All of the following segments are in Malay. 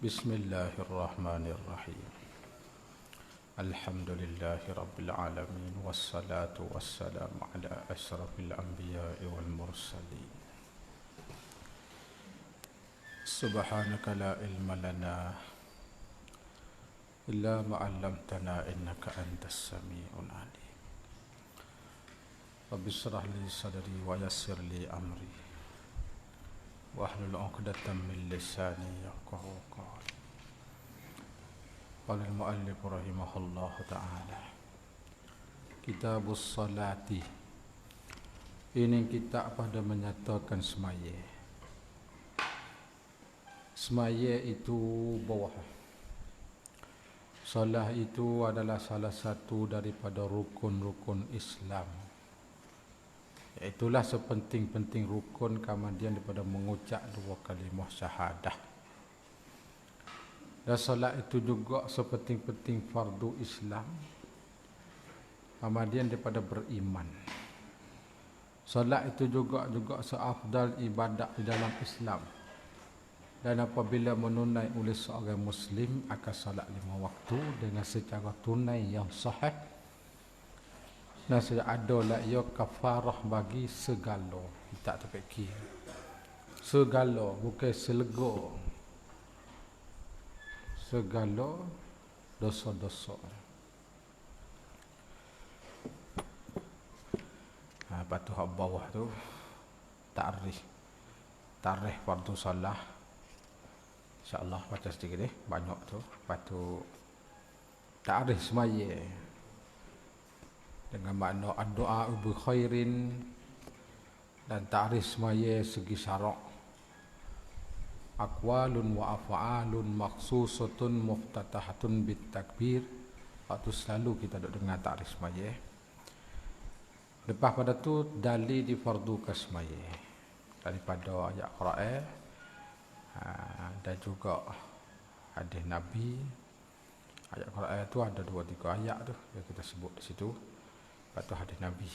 Bismillahirrahmanirrahim. Alhamdulillahi rabbil alamin. Wassalatu wassalamu ala ashrafil anbiya'i wal mursalin. Subhanaka la ilma lana illa ma 'allamtana innaka antas sami'ul alim. Rabbi shrah li sadri wa yassir li amri wahlul 'uqdatam min lisani yafqahu qawli. Qala al-muallif rahimahullah ta'ala, Kitabus Salati. Ini kitab pada menyatakan semaya. Semaya itu bawah. Salat itu adalah salah satu daripada rukun-rukun Islam. Itulah sepenting-penting rukun kemudian daripada mengucap dua kalimah syahadah. Dan solat itu juga sepenting-penting fardu Islam, kemudian daripada beriman. Solat itu juga seafdal ibadat di dalam Islam. Dan apabila menunai oleh seorang Muslim akan solat 5 waktu dengan secara tunai yang sahih, dan sudah ada lah ia kafarah bagi segala. Tak terfikir segala, bukan selego, segala dosa-dosa. Lepas tu hak bawah tu tarikh fardu salah. InsyaAllah baca sedikit banyak tu. Lepas tu tarikh semaya dengan makna doa bi khairin, dan ta'rif semaya segi syarak, aqwalun wa af'alun makhsusatun muftatahatun bit takbir. Waktu selalu kita duk dengar ta'rif semaya. Lepas pada tu dalil di fardu kasmaya daripada ayat Quran dan juga hadis Nabi. Ayat Quran tu ada 2-3 ayat tu yang kita sebut di situ. Lepas tu hadis Nabi.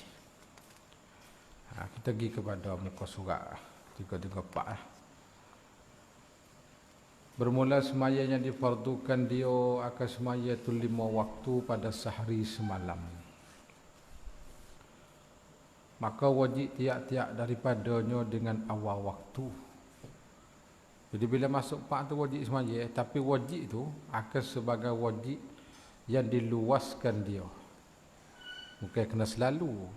Kita pergi kepada muka surat 334. Bermula semaya yang difardukan dia akan semaya itu 5 waktu pada sehari semalam. Maka wajib tiap-tiap daripadanya dengan awal waktu. Jadi bila masuk part tu wajib semaya, tapi wajib tu akan sebagai wajib yang diluaskan dia. Bukan kena selalu.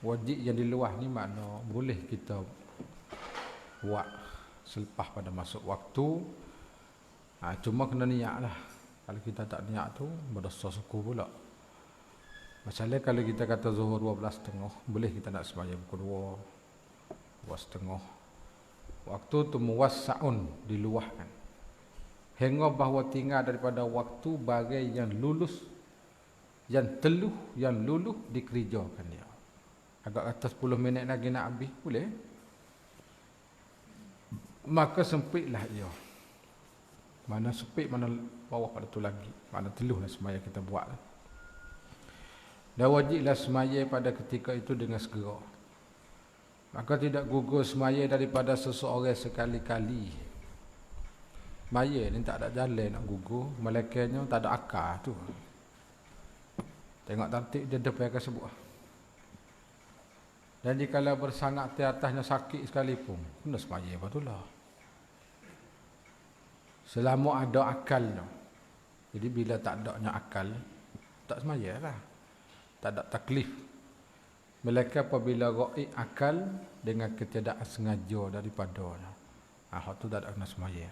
Wajib yang diluas ni makna boleh kita buat selepas pada masuk waktu. Cuma kena niat lah. Kalau kita tak niat tu berdosa suku pula. Masalah kalau kita kata zuhur 12.30, boleh kita nak sembahyang pukul 2.30. Waktu tu muwassa'un, diluahkan. Hingga bahawa tinggal daripada waktu bagai yang lulus, yang teluh, yang luluh dikerjakan dia. Agak atas 10 minit lagi nak habis, boleh. Maka sempitlah ia. Mana sempit, mana bawah pada tu lagi. Mana teluhlah semaya kita buat. Dan wajiblah semaya pada ketika itu dengan segera. Maka tidak gugur semaya daripada seseorang sekali-kali. Semaya ni tak ada jalan nak gugur. Malaikatnya tak ada akal tu. Tengok tertib dia depan akan sebut. Dan jikalau bersangat di atasnya sakit sekalipun, kena semaya betulah. Selama ada akalnya. Jadi bila tak adanya akal, tak semaya lah. Tak ada taklif. Melainkan apabila ghaib akal dengan ketidaksengaja daripadanya. Hak tu tak ada kena semaya.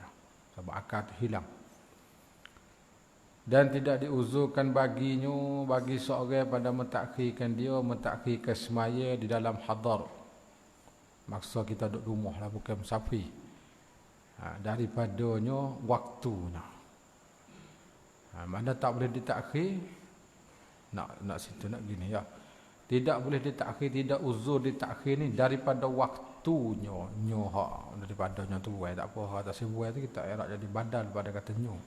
Sebab akal tu hilang. Dan tidak diuzurkan baginya, bagi seorang pada mentakhirkan dia, mentakhirkan semaya di dalam hadar. Maksud kita duduk rumah lah, bukan musafir. Daripadanya waktunya. Mana tak boleh ditakhir, nak situ nak gini ya. Tidak boleh ditakhir, tidak uzur ditakhir ni daripada waktunya. Nyoha daripadanya tu buai tak apa, tak sebuai tu kita erak jadi badal pada kata nyoh.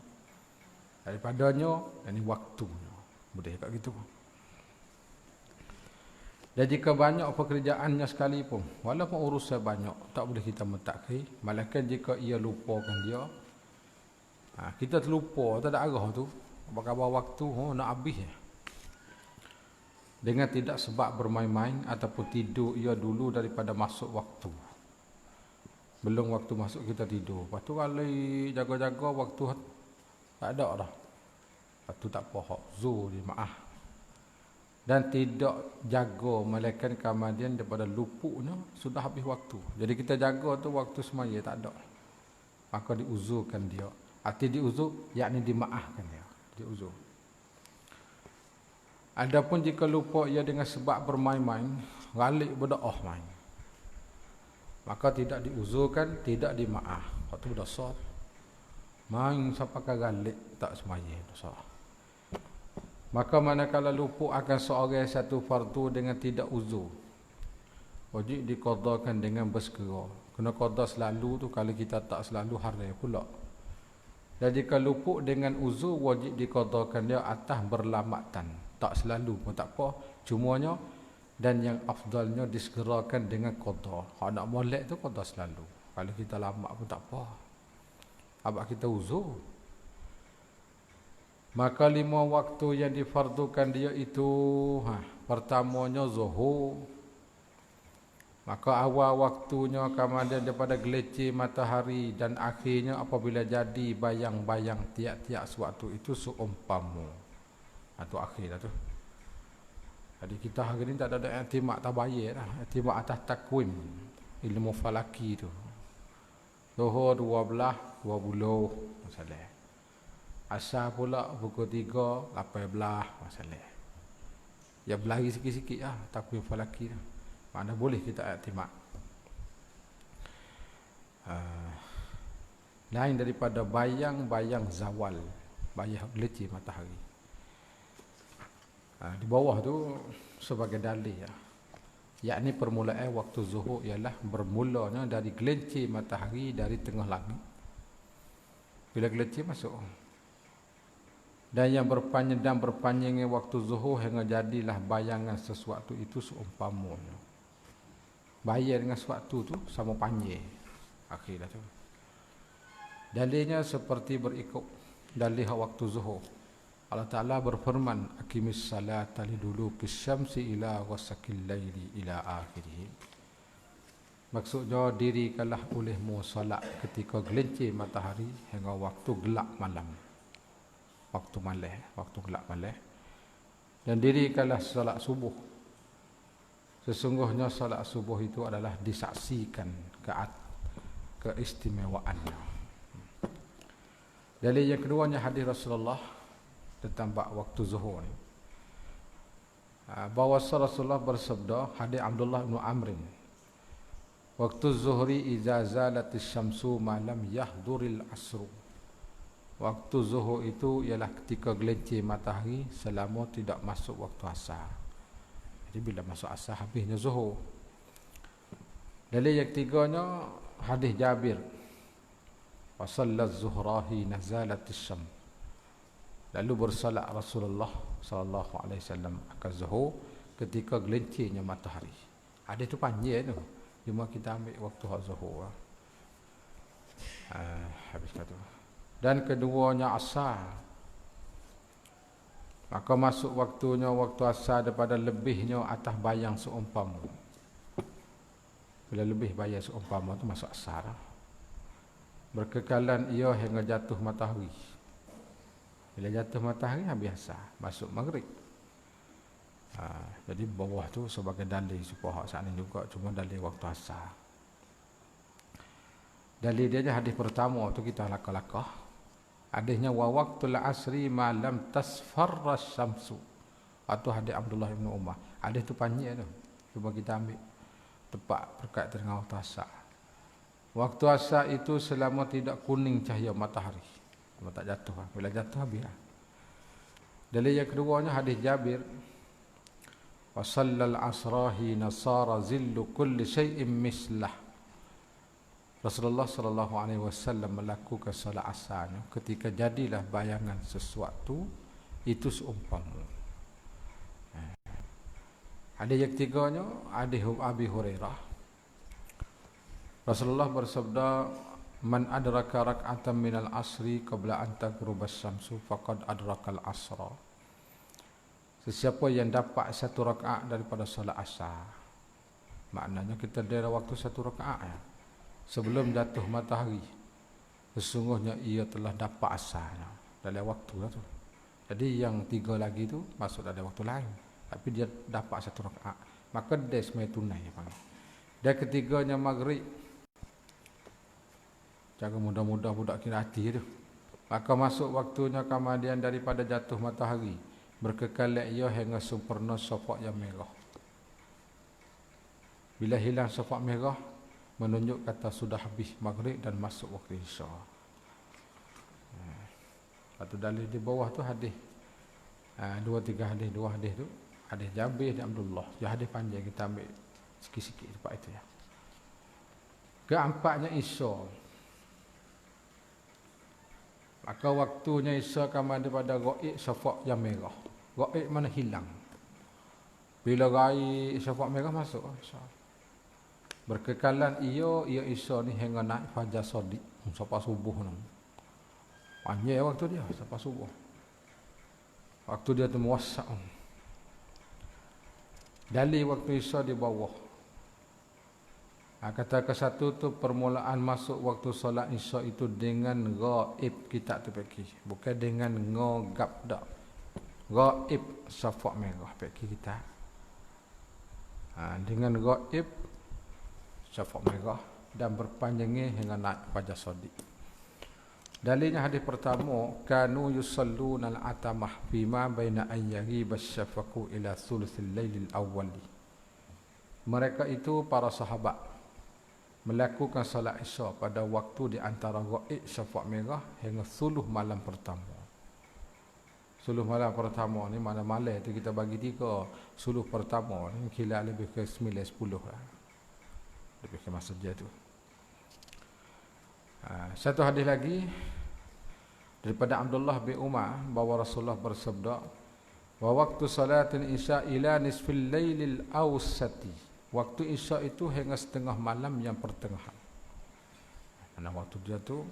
Daripadanya, ini waktunya. Boleh kat gitu. Dan jika banyak pekerjaannya sekalipun, walaupun urusan banyak, tak boleh kita mentakhir. Malaikat jika ia lupakan dia, Kita terlupa, tak ada arah tu. Khabar waktu nak habis dengan tidak sebab bermain-main ataupun tidur ia dulu daripada masuk waktu. Belum waktu masuk kita tidur. Lepas tu kalau jaga-jaga waktu tak ada dah. Lepas tu tak apa, hak zuhur je, maaf. Dan tidak jaga melainkan kemudian daripada lupuknya sudah habis waktu. Jadi kita jaga tu waktu semaya tak ada. Maka diuzurkan dia. Arti diuzur, yakni dimaafkan dia. Diuzur. Adapun jika lupa ia dengan sebab bermain-main, galik berdoa main, maka tidak diuzurkan, tidak dimaaf. Waktu berdosa main sampai ke galik tak semaya dosa. Maka manakala lupa akan seorang satu fardu dengan tidak uzur, wajib diqadakan dengan bersegera. Kena qada selalu tu, kalau kita tak selalu hari pula. Dan jika lupa dengan uzur, wajib diqadakan dia atas berlamatan. Tak selalu pun tak apa, cumanya dan yang afdalnya disegerakan dengan qada. Kalau nak molek tu qada selalu. Kalau kita lama pun tak apa, abang kita uzur. Maka 5 waktu yang difardukan dia itu, pertamanya zuhur. Maka awal waktunya kemudian daripada gelecir matahari, dan akhirnya apabila jadi bayang-bayang tiap-tiap sewaktu itu seumpama. Itu akhir dah tu. Jadi kita hari ni tak ada i'timad tabayyin dah. I'timad atas takwim ilmu falaki tu. Zuhur 12, 20 masalah. Asar pula pukul 3, 18 masalah. Ya berlari sikit-sikit lah takwim falaki tu. Mana boleh kita i'timad. Lain daripada bayang-bayang zawal, bayang gelecir matahari. Di bawah tu sebagai dalil ya. Yakni permulaan waktu zuhur ialah bermulanya dari gelincir matahari dari tengah langit. Bila gelincir masuk. Dan yang berpanjangnya waktu zuhur hingga jadilah bayangan sesuatu itu seumpamanya. Bayang dengan sesuatu tu sama panjang. Akhirnya tu. Dalilnya seperti berikut. Dalil waktu zuhur. Allah Ta'ala berfirman, aqimis salata liduluki syamsi ila ghasaqil laili ila akhirih. Maksudnya dirikanlah olehmu salat ketika gelincir matahari hingga waktu gelap malam. Waktu malam, waktu gelap malam. Dan dirikanlah salat subuh. Sesungguhnya salat subuh itu adalah disaksikan keistimewaannya. Dalil yang keduanya hadis Rasulullah tentang waktu zuhur ni. Bahawa Rasulullah bersabda, hadis Abdullah bin Amrin, waktu zuhri iza zalatis syamsu malam yahduril asru. Waktu zuhur itu ialah ketika gelincir matahari selama tidak masuk waktu asar. Jadi bila masuk asar habisnya zuhur. Dalil yang ketiganya hadis Jabir, wa sallaz zuhrahi nazalatis syams. Lalu bersalat Rasulullah sallallahu alaihi wasallam akan zuhur ketika gelincirnya matahari. Ada tu panjang tu. Cuma kita ambil waktu zuhur. Habis kata. Dan keduanya asar. Maka masuk waktunya waktu asar daripada lebihnya atas bayang seumpama. Bila lebih bayang seumpama tu masuk asar. Berkekalan ia hingga jatuh matahari. Bila jatuh matahari biasa masuk maghrib. Jadi bawah tu sebagai dalil supaya hak sana juga, cuma dalil waktu asar. Dalil dia hadis pertama tu kita lakah-lakah. Hadisnya wa waqtul asri ma lam tasfarra syamsu. Atau hadis Abdullah bin Umar. Hadis tu panjang tu. Cuba kita ambil tepat berkait dengan waktu asar. Waktu asar itu selama tidak kuning cahaya matahari. Kalau tak jatuh, bila jatuh habislah. Dalil yang keduanya hadis Jabir, wa sallal asrahi nasara zillu kulli syai'in mislah. Rasulullah sallallahu alaihi wasallam melakukan salat asarnya ketika jadilah bayangan sesuatu itu seumpama. Hadis yang ketiganya hadis Abi Hurairah. Rasulullah bersabda, Man adraka rak'atan minal asri qabla an taghrubas syamsu faqad adrakal asra. Sesiapa yang dapat satu rakaat daripada solat asar, maknanya kita ada waktu satu rakaat ya, sebelum jatuh matahari, sesungguhnya ia telah dapat asarnya dalam waktu lah tu. Jadi yang 3 lagi tu masuk dalam waktu lain, tapi dia dapat satu rakaat, maka dia semai tunai panggil. Dan ketiganya maghrib, jangan mudah-mudah budak kira hati tu, maka masuk waktunya kemudian daripada jatuh matahari, berkekal ia hingga sempurna syafaq yang merah. Bila hilang syafaq merah, menunjuk kata sudah habis maghrib dan masuk waktu isya. Satu dalil di bawah tu hadis 2-3 hadis, 2 hadis tu hadis Jabir dan Abdullah. Ya, hadis panjang, kita ambil sikit-sikit tempat itu ya. Keempatnya isya. Maka waktunya isya kama daripada ghaib syafaq yang merah. Ghaib mana hilang. Bila ghaib syafaq merah masuk isya. Berkekalan ia isya ni hingga naik fajar shadiq sampai subuh ni. Panjang waktu dia sampai subuh. Waktu dia tu muwassa'. Dalil waktu isya di bawah. Kata ke-1 tu permulaan masuk waktu solat isya itu dengan ghaib, kita tu pergi, bukan dengan ngogab dak. Ghaib syafaq merah pergi kita. Dengan ghaib syafaq merah dan berpanjangnya hingga naik fajar shadiq. Dalilnya hadis pertama, kanu yusalluna al-atamah fima baina an yaghiba asy-syafaqu ila thuluthil lailil awwali. Mereka itu para sahabat melakukan salat isya pada waktu di antara ghaib syafaq merah hingga suluh malam pertama. Suluh malam pertama ni malam-malam tu kita bagi 3. Suluh pertama ni kira lebih ke 9-10 lah. Lebih ke masa dia tu. Satu hadis lagi daripada Abdullah bin Umar bahawa Rasulullah bersabda, wa waktu salatil isya ila nisfil lailil awsati. Waktu isya itu hingga setengah malam yang pertengahan. Karena waktu dia tu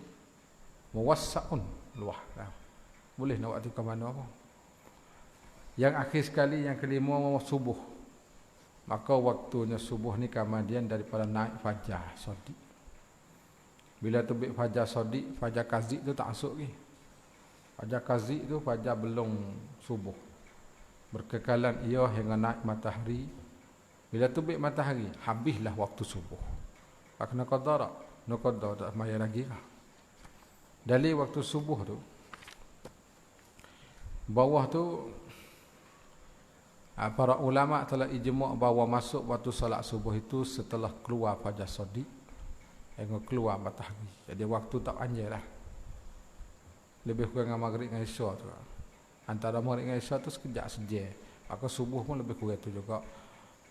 muwassa'un, luah lah. Boleh nak waktu ke mana apa. Yang akhir sekali, yang kelima, subuh. Maka waktunya subuh ni kemudian daripada naik fajar shadiq. Bila terbit fajar shadiq, fajar kazik tu tak masuk lagi. Fajar kazik tu fajar belum subuh. Berkekalan ia hingga naik matahari. Bila terbit matahari, habislah waktu subuh. Kena qadar tak? No qadar tak maya lagi lah. Dari waktu subuh tu, bawah tu para ulama telah ijma' bahawa masuk waktu salat subuh itu setelah keluar fajar shadiq hingga keluar matahari. Jadi waktu tak panjang lah. Lebih kurang dengan maghrib dengan isya tu. Antara maghrib dengan isya tu sekejap saja. Maka subuh pun lebih kurang tu juga.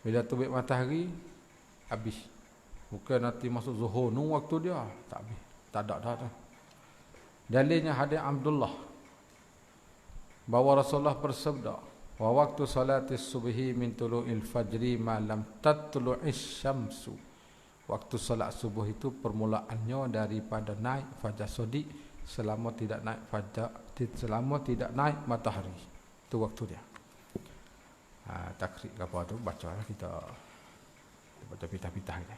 Bila terbit matahari, habis. Bukan nanti masuk zuhur, nunggu waktu dia. Tak habis. Tak ada dah. Dalilnya hadis Abdullah bahawa Rasulullah bersabda, wa waktu salatis subhi min tulu'il fajri ma lam tatlu'is syamsu. Waktu salat subuh itu permulaannya daripada naik fajar shadiq selama tidak naik matahari. Itu waktu dia. Takrib ke apa tu, bacalah kita baca pitah-pitah je.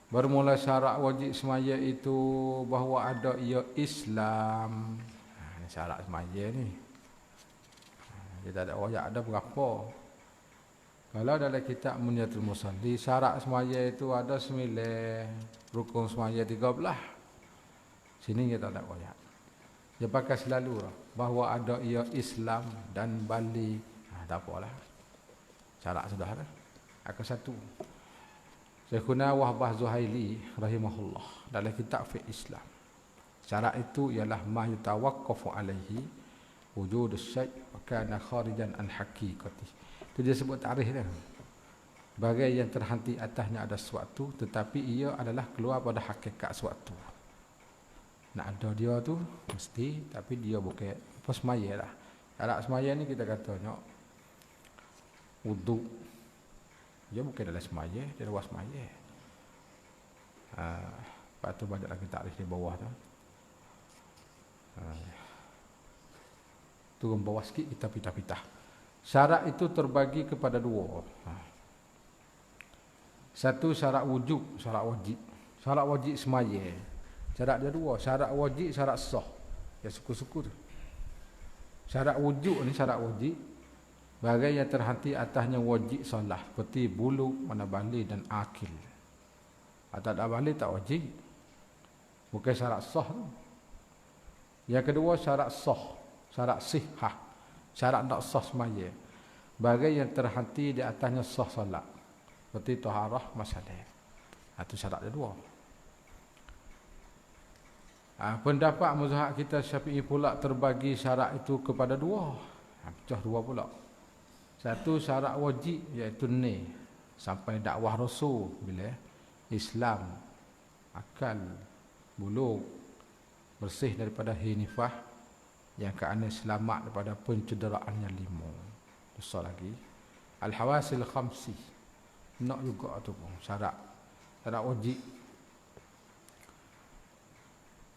Bermula syarat wajib semaya itu bahawa ada ia Islam. Ini syarat semaya ni. Dia tak ada ayat ada berapa. Kalau dalam kitab Munyatul Musalli, syarat semaya itu ada 9, rukun semaya 13. Sini kita tak ada ayat. Dia pakai selalu bahawa ada ia Islam dan balik. Tak apalah. Syarat sudah dah. Akan satu. Syekhuna Wahbah Zuhaili rahimahullah dalam kitab Fiqh Islam. Syarat itu ialah ma yutawaqqafu alaihi wujud syai' wa kana kharijan an haqiqati. Itu dia sebut tarikh dia. Bagai yang terhenti atasnya ada sesuatu tetapi ia adalah keluar pada hakikat sesuatu. Nak ada dia tu mesti, tapi dia bukan apa semaya lah. Syarat semaya ni kita katanya wudu. Dia bukan dalam semaya, dia luar semaya. Lepas tu banyak lagi takrif di bawah tu. Turun bawah sikit kita pitah-pitah. Syarat itu terbagi kepada dua. Satu syarat wujub, syarat wajib. Syarat wajib semaya. Syarat dia dua, syarat wajib, syarat sah. Ya suku-suku tu. Syarat wujud ni syarat wajib. Bagai yang terhenti atasnya wajib solat. Seperti bulu, mana balik dan akil. Atau tak balik tak wajib. Bukan syarat sah tu. Yang kedua syarat sah. Syarat sihah. Syarat nak sah semaya. Bagai yang terhenti di atasnya sah solat. Seperti taharah masalah. Itu syarat dia dua. Pendapat mazhab kita Syafi'i pula terbagi syarat itu kepada dua. Pecah dua pula. Satu syarat wajib iaitu ni sampai dakwah Rasul bila Islam, akal, bulug, bersih daripada hinifah, yang keenam selamat daripada pencederaan yang lima. Dosa lagi. Al-hawasil khamsi. Nak juga tu pun syarat wajib.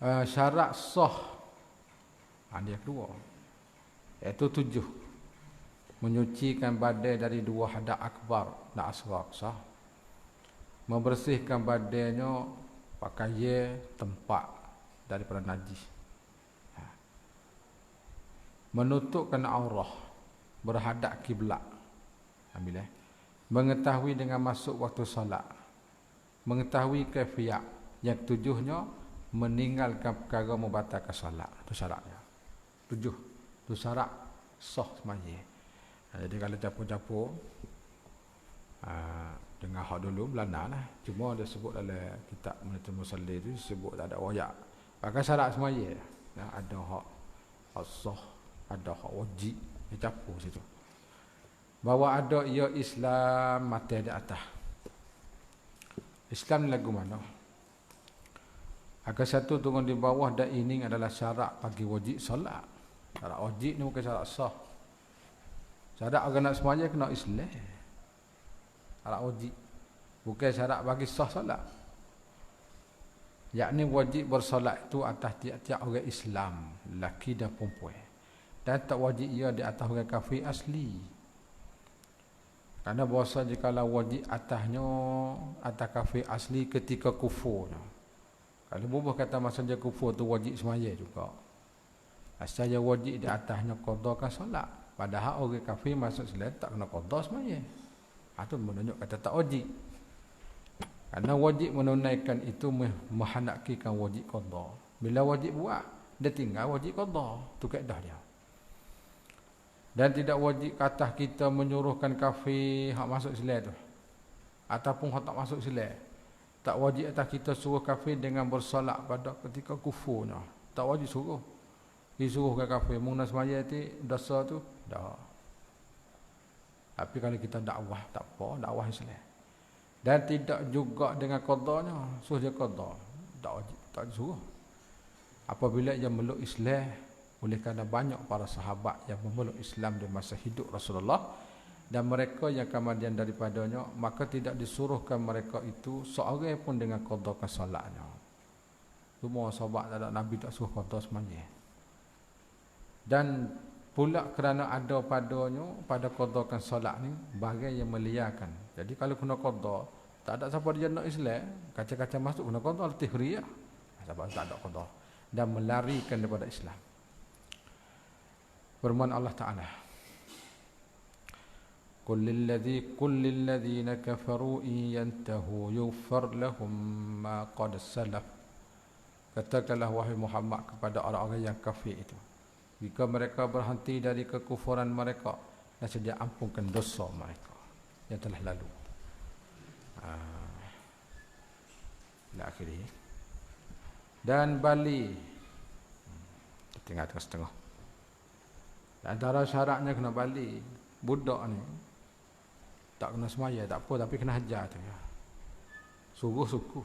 Syarat sah dia kedua, iaitu 7. Menyucikan badan dari 2 hadas akbar dan asghar sah. Membersihkan badannya pakaian tempat daripada najis. Menutupkan aurah, berhadap kiblat. Ambil mengetahui dengan masuk waktu solat. Mengetahui kaifiat. Yang 7-nya meninggalkan perkara membatalkan solat. Itu syaratnya. 7. Itu syarat sah semaya. Jadi kalau capur-capur dengar hak dulu belana lah. Cuma dia sebut dalam kitab Munatul Musalli tu sebut tak ada wayak. Pakai syarat semaya. Ada hak sah, ada hak wajib. Dia capur situ. Bahawa ada ia Islam mati di atas. Islam ni lagu mana? Akan satu turun di bawah dan ini adalah syarat bagi wajib solat. Syarat wajib ni bukan syarat sah. Syarat orang nak semaya kena Islam. Syarat wajib. Bukan syarat bagi sah solat. Yakni wajib bersolat itu atas tiap-tiap orang Islam, lelaki dan perempuan. Dan tak wajib ia di atas orang kafir asli. Karena bahasa jikalau wajib atas kafir asli ketika kufurnya. Kalau bubuh kata masa dia kufur tu wajib semaya juga. Asal wajib di atasnya qadakan solat. Padahal orang kafir masuk Islam tak kena qada semaya. Itu menunjuk kata tak wajib. Karena wajib menunaikan itu menghendakkan wajib qada. Bila wajib buat, dia tinggal wajib qada. Itu kaedah dia. Dan tidak wajib kata kita menyuruhkan kafir hak masuk Islam tu. Ataupun hak tak masuk Islam. Tak wajib atas kita suruh kafir dengan bersolat pada ketika kufurnya. Tak wajib suruh. Disuruh ke kafir menguna semaya tu dosa tu dah. Tapi kalau kita dakwah tak apa, dakwah Islam. Dan tidak juga dengan qadanya, suruh dia qada. Tak wajib, tak disuruh. Apabila ia meluk Islam, oleh kerana banyak para sahabat yang memeluk Islam di masa hidup Rasulullah dan mereka yang kemudian daripadanya, maka tidak disuruhkan mereka itu seorang pun dengan qadakan solatnya. Semua sahabat tak ada Nabi tak suruh qada semaya. Dan pula kerana ada padanya pada qadakan solat ni bagai yang meliakan. Jadi kalau kena qada, tak ada siapa dia nak Islam, kaca-kaca masuk kena qada letih riak. Sebab tak ada qada dan melarikan daripada Islam. Firman Allah Taala, Qul lilladzina kafaru in yantahu yughfar lahum ma qad salaf. Katakanlah wahai Muhammad kepada orang-orang yang kafir itu, jika mereka berhenti dari kekufuran mereka, nescaya ampunkan dosa mereka yang telah lalu. Ila akhirih. Dan Bali tinggal setengah. Antara syaratnya kena balik. Budak ni tak kena semaya, tak apa, tapi kena hajar tu ya. Suruh suku.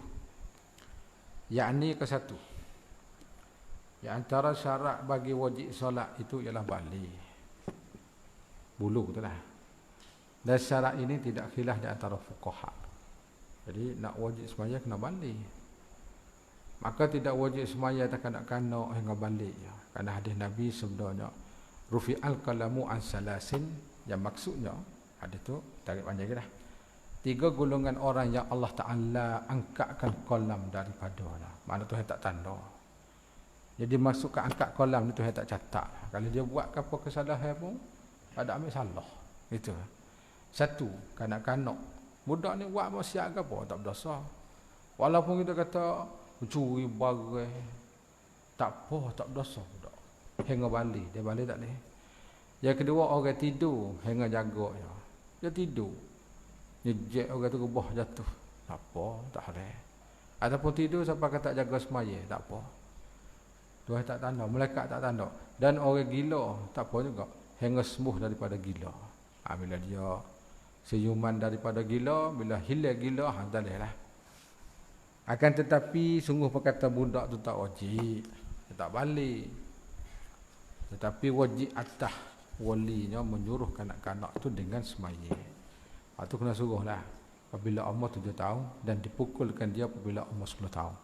Yakni ke satu. Yang antara syarat bagi wajib solat itu ialah balik. Bulu tu lah. Dan syarat ini tidak khilaf di antara fuqaha. Jadi nak wajib semaya kena balik. Maka tidak wajib semaya tak kanak-kanak hingga balik ya. Kerana hadis Nabi sebenarnya rufi'al qalamu an salasin, yang maksudnya hadis tu tarik panjang dah. 3 golongan orang yang Allah Taala angkatkan kolam daripada. Mana tu tak tanda. Jadi masuk ke angkat kolam ni tu tak catat. Kalau dia buat apa kesalahan pun ada ambil salah. Itu. Satu, kanak-kanak. Budak ni buat maksiat ke apa tak berdosa. Walaupun kita kata curi barang, tak apa, tak berdosa budak. Hingga balik, dia balik tak boleh. Yang kedua, orang tidur hingga jaga ya. Dia tidur. Nyejek orang tu rebah jatuh. Tak apa, tak boleh. Ataupun tidur sampai kata jaga semaya, tak apa. Tuhan tak tanda, malaikat tak tanda. Dan orang gila, tak apa juga. Hingga sembuh daripada gila. Bila dia senyuman daripada gila, bila hilang gila, tak boleh lah. Akan tetapi sungguh perkata budak tu tak wajib, dia tak balik. Tetapi wajib atas walinya menyuruh kanak-kanak tu dengan semaya. Itu kena suruh lah apabila umur 7 tahun dan dipukulkan dia apabila umur 10 tahun.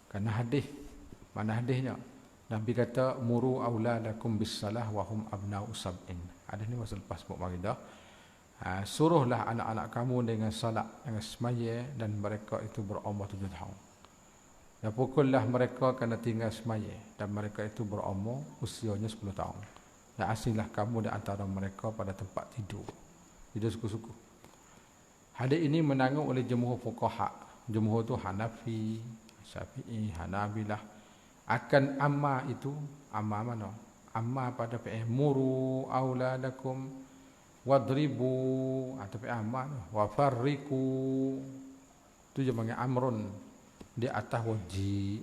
Kerana hadis, mana hadisnya? Nabi kata muru auladakum bis-salah wa hum abna'u sab'in. Hadis ni masa lepas buat maridah. Suruhlah anak-anak kamu dengan salat, dengan semaya, dan mereka itu berumur 7 tahun. Dan pukullah mereka kerana tinggal semaya, dan mereka itu berumur usianya 10 tahun. Dan asinglah kamu di antara mereka pada tempat tidur. Tidur suku-suku. Hadis ini menanggung oleh jumhur fuqaha. Jumhur itu Hanafi, Syafi'i, Hanabilah. Akan amma itu, amma mana? Amma pada fi'il muru auladakum wadribu, atau aman wa farriqu, tu je panggil amrun, di atas wajib.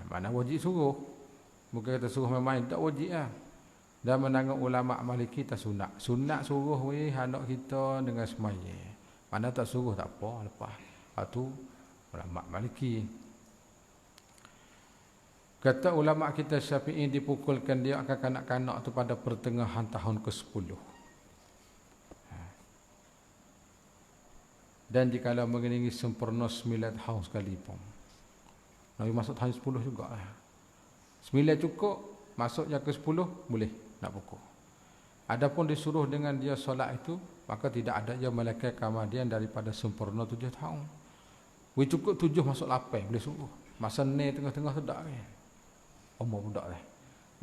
Mana wajib suruh, bukan kata suruh main tak wajib lah. Dan menanggung ulama Maliki tak sunat. Sunat suruh weh anak kita dengan semaya. Mana tak suruh tak apa, lepas. Itu ulama Maliki. Kata ulama kita Syafi'i dipukulkan dia akan kanak-kanak tu pada pertengahan tahun ke-10. Dan jikalau mengiringi sempurna 9 tahun sekalipun. Nabi masuk tahun 10 juga lah. 9 cukup, masuknya ke 10 boleh nak pukul. Adapun disuruh dengan dia solat itu, maka tidak ada yang malaikat kemudian daripada sempurna 7 tahun. Weh cukup 7 masuk 8 boleh suruh. Masa ni tengah-tengah tu tak ke. Umur budak lah.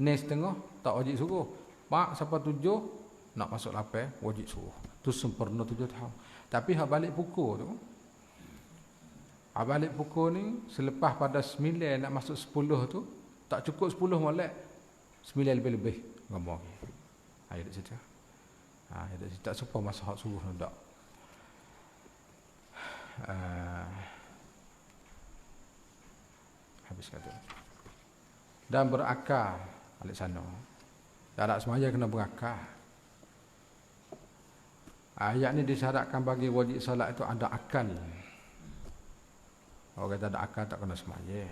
Ni setengah tak wajib suruh. Mak sampai 7 nak masuk 8 wajib suruh. Tu sempurna 7 tahun. Tapi hak balik pukul tu, hak balik pukul ni selepas pada 9 nak masuk 10 tu, tak cukup 10 molek, 9 lebih-lebih ngomong. Ayat kat situ. Ayat kat situ tak serupa masa hak suruh tak. Habis kata. Dan berakal balik sana. Darat semaya kena berakal. Ayat ni disyaratkan bagi wajib salat itu ada akal. Orang kata ada akal tak kena semaya.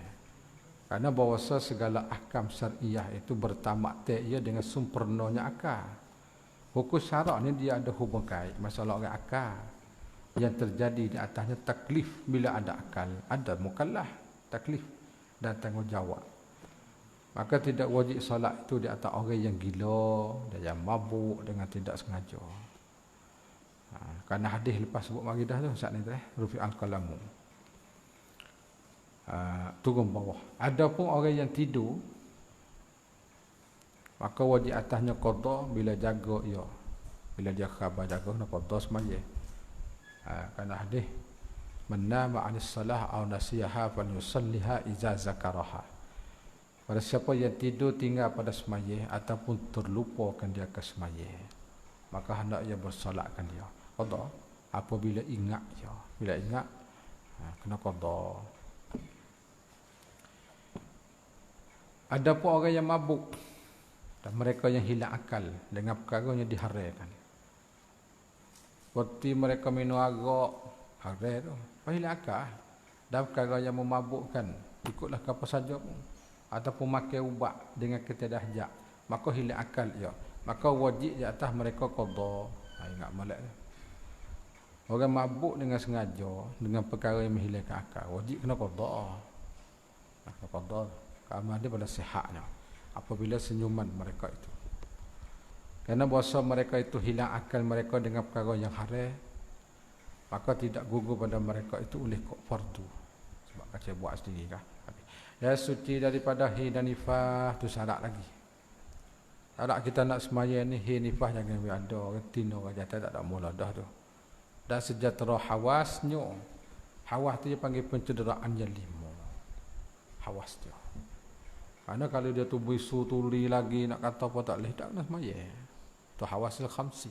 Karena bahawasa segala ahkam syariah itu bertamak ia dengan sempurnanya akal. Hukum syarak ni dia ada hubung kait masalah orang akal. Yang terjadi di atasnya taklif bila ada akal. Ada mukallaf, taklif dan tanggungjawab. Maka tidak wajib salat itu di atas orang yang gila dan yang mabuk dengan tidak sengaja. Kerana hadis lepas sebut maridah tu saat ni rufi'al qalamu. Turun bawah. Adapun orang yang tidur, maka wajib atasnya qada bila jaga ia. Bila dia khabar jaga nak qada semaya. Kerana hadis man nama 'anis salah aw nasiyaha falyusalliha idza zakaraha. Pada siapa yang tidur tinggal pada semaya ataupun terlupakan dia ke semaya, maka hendak ia bersolatkan dia. Qada apabila ingat ya. Bila ingat kena qada. Adapun orang yang mabuk dan mereka yang hilang akal dengan perkara yang diharamkan. Seperti mereka minum arak, haram tu. Apa hilang akal? Dan perkara yang memabukkan, ikutlah apa saja pun. Ataupun makan ubat dengan ketidakjak, maka hilang akal ya. Maka wajib di atas mereka qada. Ingat molek tu. Orang mabuk dengan sengaja dengan perkara yang menghilangkan akal, wajib kena qada. qada. Amal dia pada sihatnya apabila senyuman mereka itu. Kerana bahasa mereka itu hilang akal mereka dengan perkara yang haram, maka tidak gugur pada mereka itu oleh kok fardu. Sebab kata buat sendiri kah. Ya suci daripada hi dan nifas tu syarat lagi. Syarat kita nak semaya ni hi nifas jangan ada orang tino orang jatuh tak ada mula dah tu. Dan sejahtera hawasnya. Hawas tu dia panggil pencederaan yang 5. Hawas dia. Karena kalau dia tu bisu tuli lagi nak kata apa tak boleh tak kena semaya. Tu hawasil khamsi.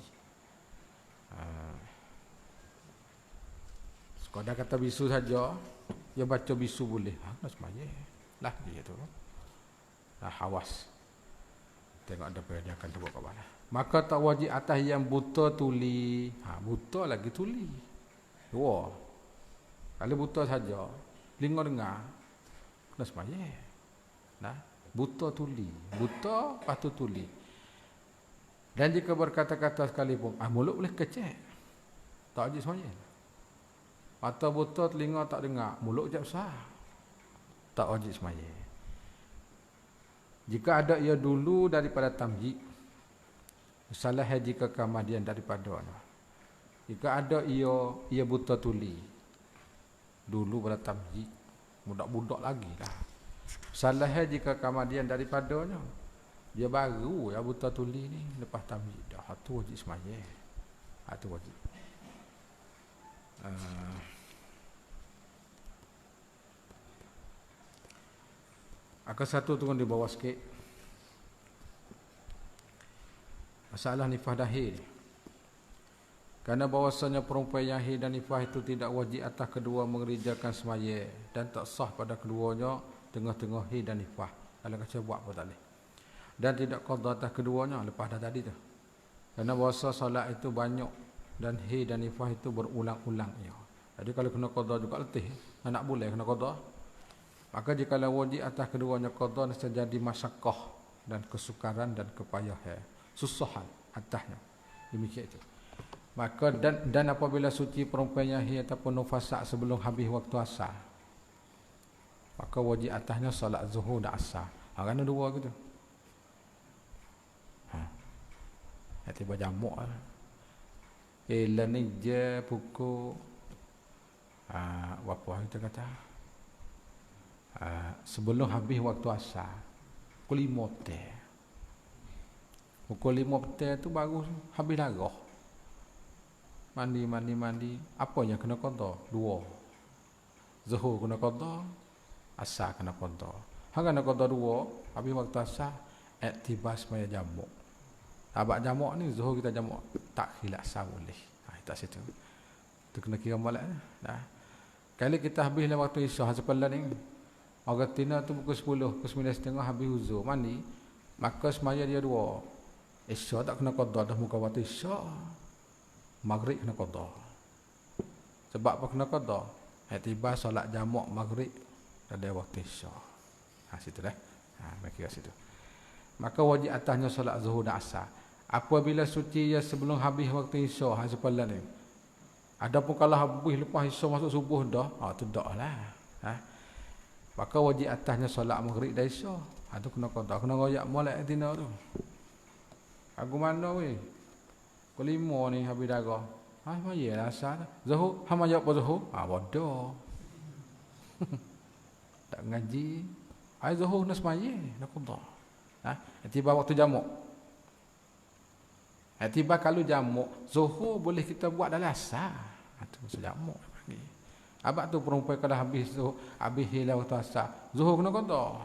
Sekadar kata bisu saja, dia baca bisu boleh. Kena semaya. Lah dia tu. Hawas. Tengok ada dia akan buat kat mana. Maka tak wajib atas yang buta tuli. Buta lagi tuli. Dua. Kalau buta saja, telinga dengar, kena semaya. Nah, buta tuli. Buta, lepas tu tuli. Dan jika berkata-kata sekalipun, mulut boleh kecek. Tak wajib semaya. Mata buta, telinga tak dengar, mulut je besar. Tak wajib semaya. Jika ada ia dulu daripada tamjid, salah jika kemudian daripada jika ada ia buta tuli dulu pada tamjid, budak-budak lagi lah. Salah jika kemudian daripadanya dia baru ya buta tuli ni lepas tamjid dah, tu wajib semaya. Tu wajib. Akan satu turun di bawah sikit. Masalah nifas dahil. Kerana bahawasanya perempuan yang haid dan nifas itu tidak wajib atas kedua mengerjakan semaya dan tak sah pada keduanya tengah-tengah haid dan nifas. Kalau kata buat apa tak boleh. Dan tidak qada atas keduanya lepas dah tadi tu. Kerana bahawasa solat itu banyak dan haid dan nifas itu berulang-ulang ya. Jadi kalau kena qada juga letih, anak boleh kena qada. Maka jika wajib atas keduanya qada terjadi masyakkah dan kesukaran dan kepayahan, susahan atasnya. Demikian itu. Maka dan apabila suci perempuan yang haid ataupun nufasa sebelum habis waktu asar, maka wajib atasnya solat zuhur dan asar. Kerana dua gitu. Tiba jamuk lah. Lah ni je pukul berapa kita kata? Sebelum habis waktu asar, pukul 5 petang. Pukul 5 petang tu baru habis darah. Mandi. Apa yang kena qada? 2. Zuhur kena qada, asar kena qada. Hang kena qada 2, habis waktu asar, iktibas maya jamuk. Abak jamuk ni zuhur kita jamuk tak khilaf asar boleh. Tak situ. Tu kena kira molek dah. Kali kita habis waktu isyak sepelan ni. Orang tina tu pukul 10, pukul 9.30 habis uzur mandi, maka semaya dia 2. Isyak tak kena qada dah muka waktu isyak. Maghrib kena qada. Sebab apa kena qada? Tiba solat jamak maghrib pada waktu isyak. Situ dah. Bagi kat situ. Maka wajib atasnya solat zuhur dan asar. Apabila suci ia sebelum habis waktu isyak sepelan ni. Adapun kalau habis lepas isyak masuk subuh dah, tu dak lah. Maka wajib atasnya solat maghrib dan isyak. Tu kena qada, kena royak molek tina tu. Aku mana weh? Pukul 5 ni habis darah. Semaya lah asar. Zuhur, hang majak apa zuhur? Bodoh. Tak ngaji. Zuhur nak semaya, nak qada. Tiba waktu jamuk. Tiba kalau jamuk, zuhur boleh kita buat dalam asar. Tu masa jamuk panggil. Abak tu perempuan kalau habis zuhur, habis hilang waktu asar, zuhur kena qada.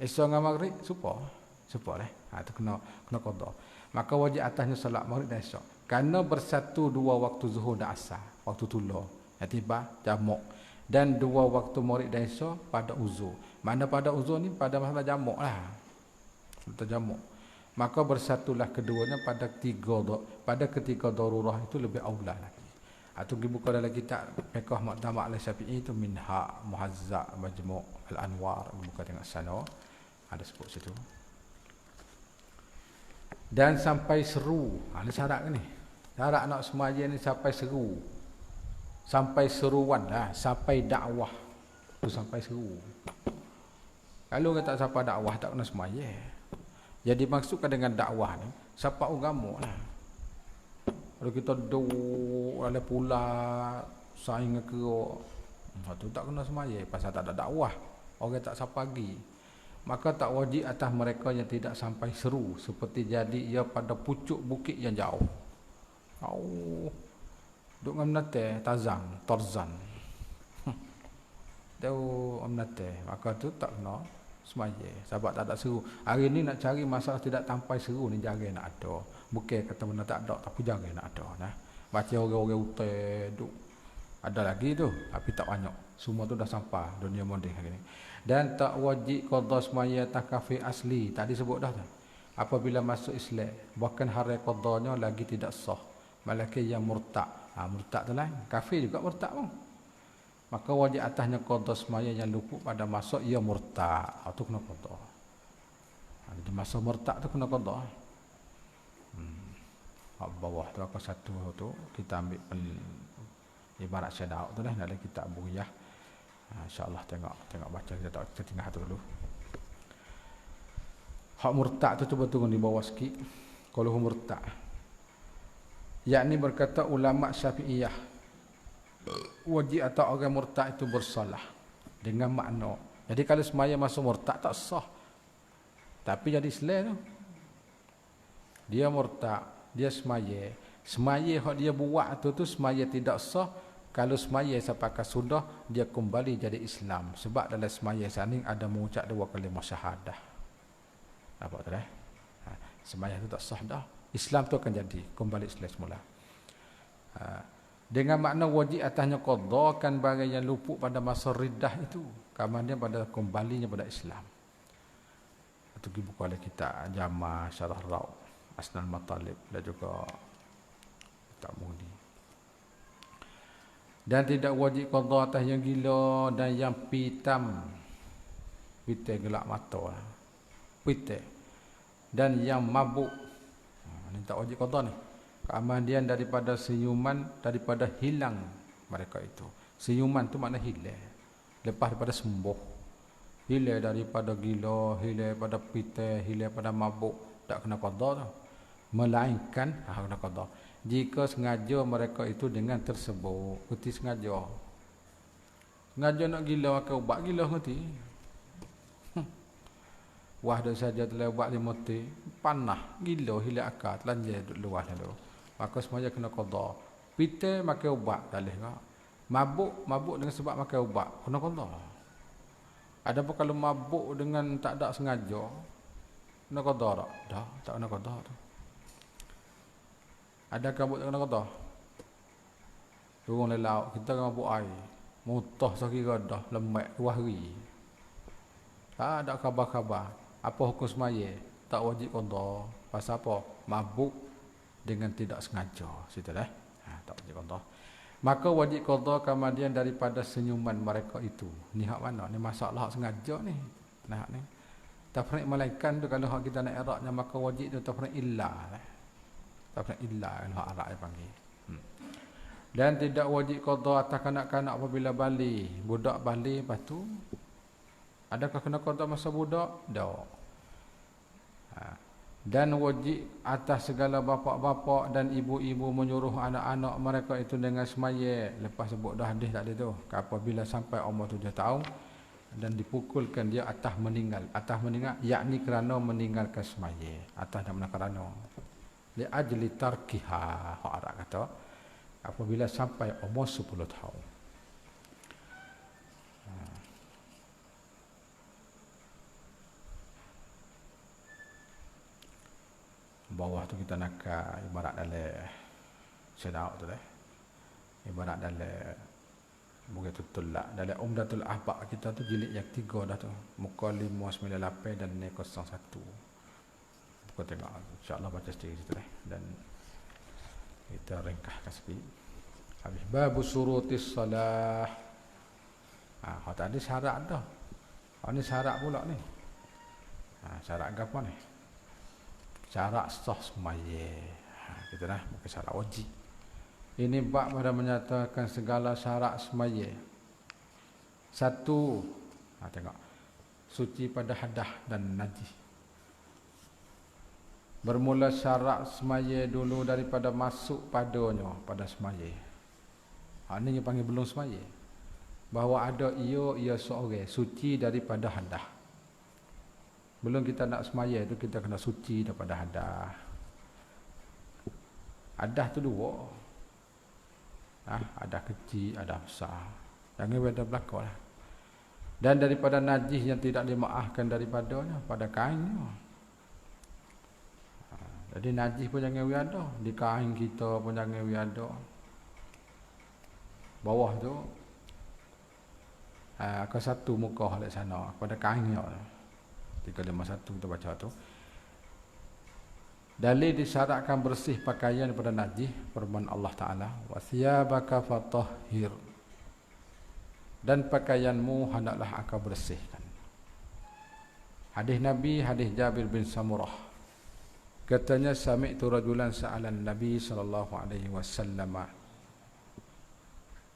Esok dengan maghrib supa lah. Tu kena qada. Maka wajib atasnya solat maghrib dan isyak. Kerana bersatu 2 waktu zuhur dan asar, waktu tular. Tiba jamuk. Dan 2 waktu maghrib dan isyak pada uzur. Mana pada uzur ni pada masalah jamuk lah. Pada jamuk. Maka bersatulah keduanya pada ketiga darurah itu lebih aula lagi. Atau dibuka dalam kitab Fiqh Mu'tamad al-Syafi'i itu Minha Muhazzaq Majmu' al-Anwar, buka tengok sana. Ada sebut situ. Dan sampai seru. Ada syarat ni. Syarat nak semaya ni sampai seru. Sampai seruan lah, sampai dakwah. tu sampai seru. Kalau kata siapa dakwah tak kena semaya. Jadi maksudkan dengan dakwah ni siapa agama lah. Kalau kita duk ada pula saing kerok, tu tak kena semaya pasal tak ada dakwah. Orang tak siapa pergi. Maka tak wajib atas mereka yang tidak sampai seru seperti jadi ia pada pucuk bukit yang jauh. Duk ngam nate Tarzan. Tahu om nate, maka tu tak kena semaya sebab tak ada seru. Hari ni nak cari masalah tidak sampai seru ni jangan nak ada. Bukan kata benda tak ada tapi jangan nak ada nah. Baca orang-orang utai duk ada lagi tu tapi tak banyak. Semua tu dah sampai dunia moden hari ni. Dan tak wajib qada semaya atas kafir asli. Tadi sebut dah tu. Apabila masuk Islam, bahkan hari qadanya lagi tidak sah. Malaikat yang murtad. Murtad tu lain. Kafir juga murtad pun. Maka wajib atasnya qada semaya yang luput pada masuk ia murtad. Tu kena qada. Di masa murtad tu kena qada. Bawah tu aku satu tu kita ambil ibarat syadah tu dah dalam kitab Bughiyah. InsyaAllah tengok baca kita tinggal tu dulu. Hak murtad tu cuba tunggu di bawah sikit. Kalau murtad yakni berkata ulama Syafi'iyah wajib atau orang murtad itu bersalah dengan makna. Jadi kalau semaya masuk murtad tak sah. Tapi jadi Islam tu dia murtad, dia semaya. Semaya hak dia buat tu semaya tidak sah. Kalau semaya sampai sudah dia kembali jadi Islam sebab dalam semaya sana ada mengucap dua kalimah syahadah. Apa tu dah? Semaya tu tak sah dah. Islam tu akan jadi kembali Islam semula. Dengan makna wajib atasnya qadakan barang yang luput pada masa riddah itu, kemudian pada kembalinya pada Islam. Itu buku oleh kita Jama' Syarah Raw, Asnal Matalib dan juga tak Mudi. Dan tidak wajib qada atas yang gila dan yang pitam. Pitam gelap mata. Pitam. Dan yang mabuk. Ini tak wajib qada ni. Kemudian daripada senyuman, daripada hilang mereka itu. Senyuman tu makna hilang. Lepas daripada sembuh. Hilang daripada gila, hilang daripada pitam, hilang daripada mabuk. Tak kena qada tu. Melainkan kena qada. Jika sengaja mereka itu dengan tersebut, kerti sengaja. Sengaja nak gila makan ubat gila kerti. Wah dah saja telah ubat 5 ti, panah, gila hilang akal, telanjang duduk luar lalu. Maka semuanya kena qada. Pita makan ubat dalih kak. Mabuk dengan sebab makan ubat, kena qada. Adapun kalau mabuk dengan tak ada sengaja, kena qada tak? Dah, tak kena qada tu. Ada kabut tak kena qada? Turun laut, kita kan mabuk air. Mutah sekira dah, lemak 2 hari. Tak ada khabar-khabar. Apa hukum semaya? Tak wajib qada. Pasal apa? Mabuk dengan tidak sengaja. Situ dah. Tak wajib qada. Maka wajib qada kemudian daripada senyuman mereka itu. Ni hak mana? Ni masalah hak sengaja ni. Nah ni. Tafriq malaikan tu kalau hak kita nak i'rabnya maka wajib tu tafriq illa. Tafriq illa kalau hak Arab dia panggil. Dan tidak wajib qada atas kanak-kanak apabila balik. Budak balik lepas tu adakah kena qada masa budak? Tak. Dan wajib atas segala bapa-bapa dan ibu-ibu menyuruh anak-anak mereka itu dengan semaya. Lepas sebut dah hadis tadi tu. Apabila sampai umur 7 tahun dan dipukulkan dia atas meninggal. Atas meninggal yakni kerana meninggalkan semaya. Atas dan kerana. Li ajli tarkiha. Hak Arab kata. Apabila sampai umur 10 tahun. Bawah tu kita nak ibarat dalam sedau tu dah. Ibarat dalam bukan tutul lah. Dalam Umdatul Ahbab kita tu jilid yang 3 dah tu. Muka 598 dan 01. Buka tengok. InsyaAllah baca sendiri situ dah. Dan kita ringkaskan sikit. Habis babu surutis salah. Tadi syarat dah. Ni syarat pula ni. Syarat apa ni? Syarat sah semaya. Kita dah bukan syarat wajib. Ini bab pada menyatakan segala syarat semaya. Satu, tengok, suci pada hadas dan najis. Bermula syarat semaya dulu daripada masuk padanya pada semaya. Ini yang panggil belum semaya. Bahawa ada ia seorang suci daripada hadas. Belum kita nak semaya tu kita kena suci daripada hadas. Hadas tu dua. Hadas kecil, hadas besar. Jangan beda belakang lah. Dan daripada najis yang tidak dimaafkan daripadanya pada kainnya. Jadi najis pun jangan ada, di kain kita pun jangan ada. Bawah tu ke satu muka di sana pada kainnya. 351 kita baca tu. Dalil disyaratkan bersih pakaian daripada najis, firman Allah Taala, wa thiyabaka fatahhir. Dan pakaianmu hendaklah engkau bersihkan. Hadis Nabi, hadis Jabir bin Samurah. Katanya sami'tu rajulan sa'alan Nabi sallallahu alaihi wasallam,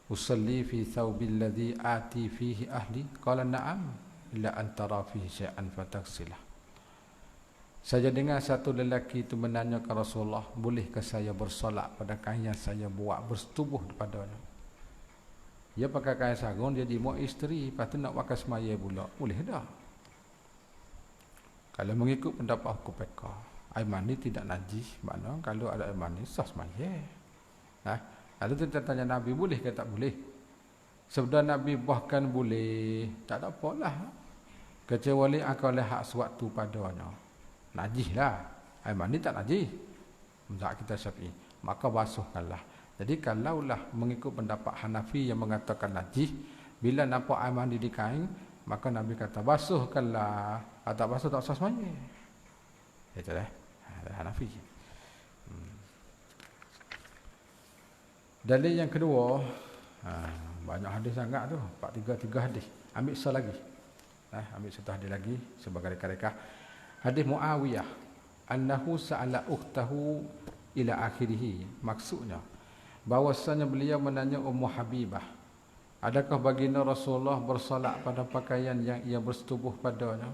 usalli fi thawbil ladzi ati fihi ahli? Qala na'am, illa an tara fihi syai'an fataghsilah. Saya dengar satu lelaki itu menanya ke Rasulullah, bolehkah saya bersolat pada kain yang saya buat bersetubuh padanya? Dia pakai kain sarung, dia dimuk isteri, lepas tu nak pakai semaya pula. Boleh dah. Kalau mengikut pendapat hukum fiqh, air mani tidak najis, makna kalau ada air mani sah semaya. Lalu kita tanya Nabi, boleh ke tak boleh? Sebenarnya Nabi bahkan boleh, tak ada apalah. Kecuali akal lihat sewaktu padanya. Najis lah. Air mani tak najis. Mazhab kita Syafi'i. Maka basuhkanlah. Jadi kalaulah mengikut pendapat Hanafi yang mengatakan najis, bila nampak air mani di kain, maka Nabi kata basuhkanlah. Kalau tak basuh tak sah semaya. Itu dah. Hanafi. Dalil yang kedua, banyak hadis sangat tu, 43 hadis. Ambil satu lagi. Ambil satu hadis lagi sebagai reka-reka. Hadis Muawiyah, annahu sa'ala ukhtahu ila akhirih. Maksudnya bahwasanya beliau menanya Ummu Habibah, adakah baginda Rasulullah bersolat pada pakaian yang ia bersetubuh padanya?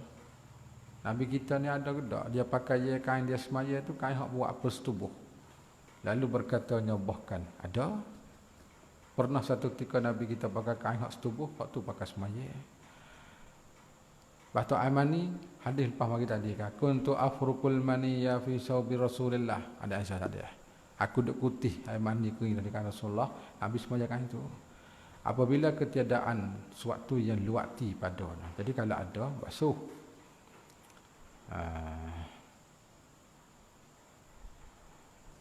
Nabi kita ni ada ke tak? Dia pakai kain dia semaya tu kain hak buat bersetubuh. Lalu berkatanya bahkan ada. Pernah satu ketika Nabi kita pakai kain hak setubuh, hak tu pakai semaya. Batu Aimani, hadis lepas mari tadi kan. Kuntu afrukul maniya fi saubi Rasulillah. Ada Aisyah tadi. Aku duk kutih air mani kering dari Rasulullah, habis semaya kain itu. Apabila ketiadaan suatu yang luati padanya. Jadi kalau ada, basuh.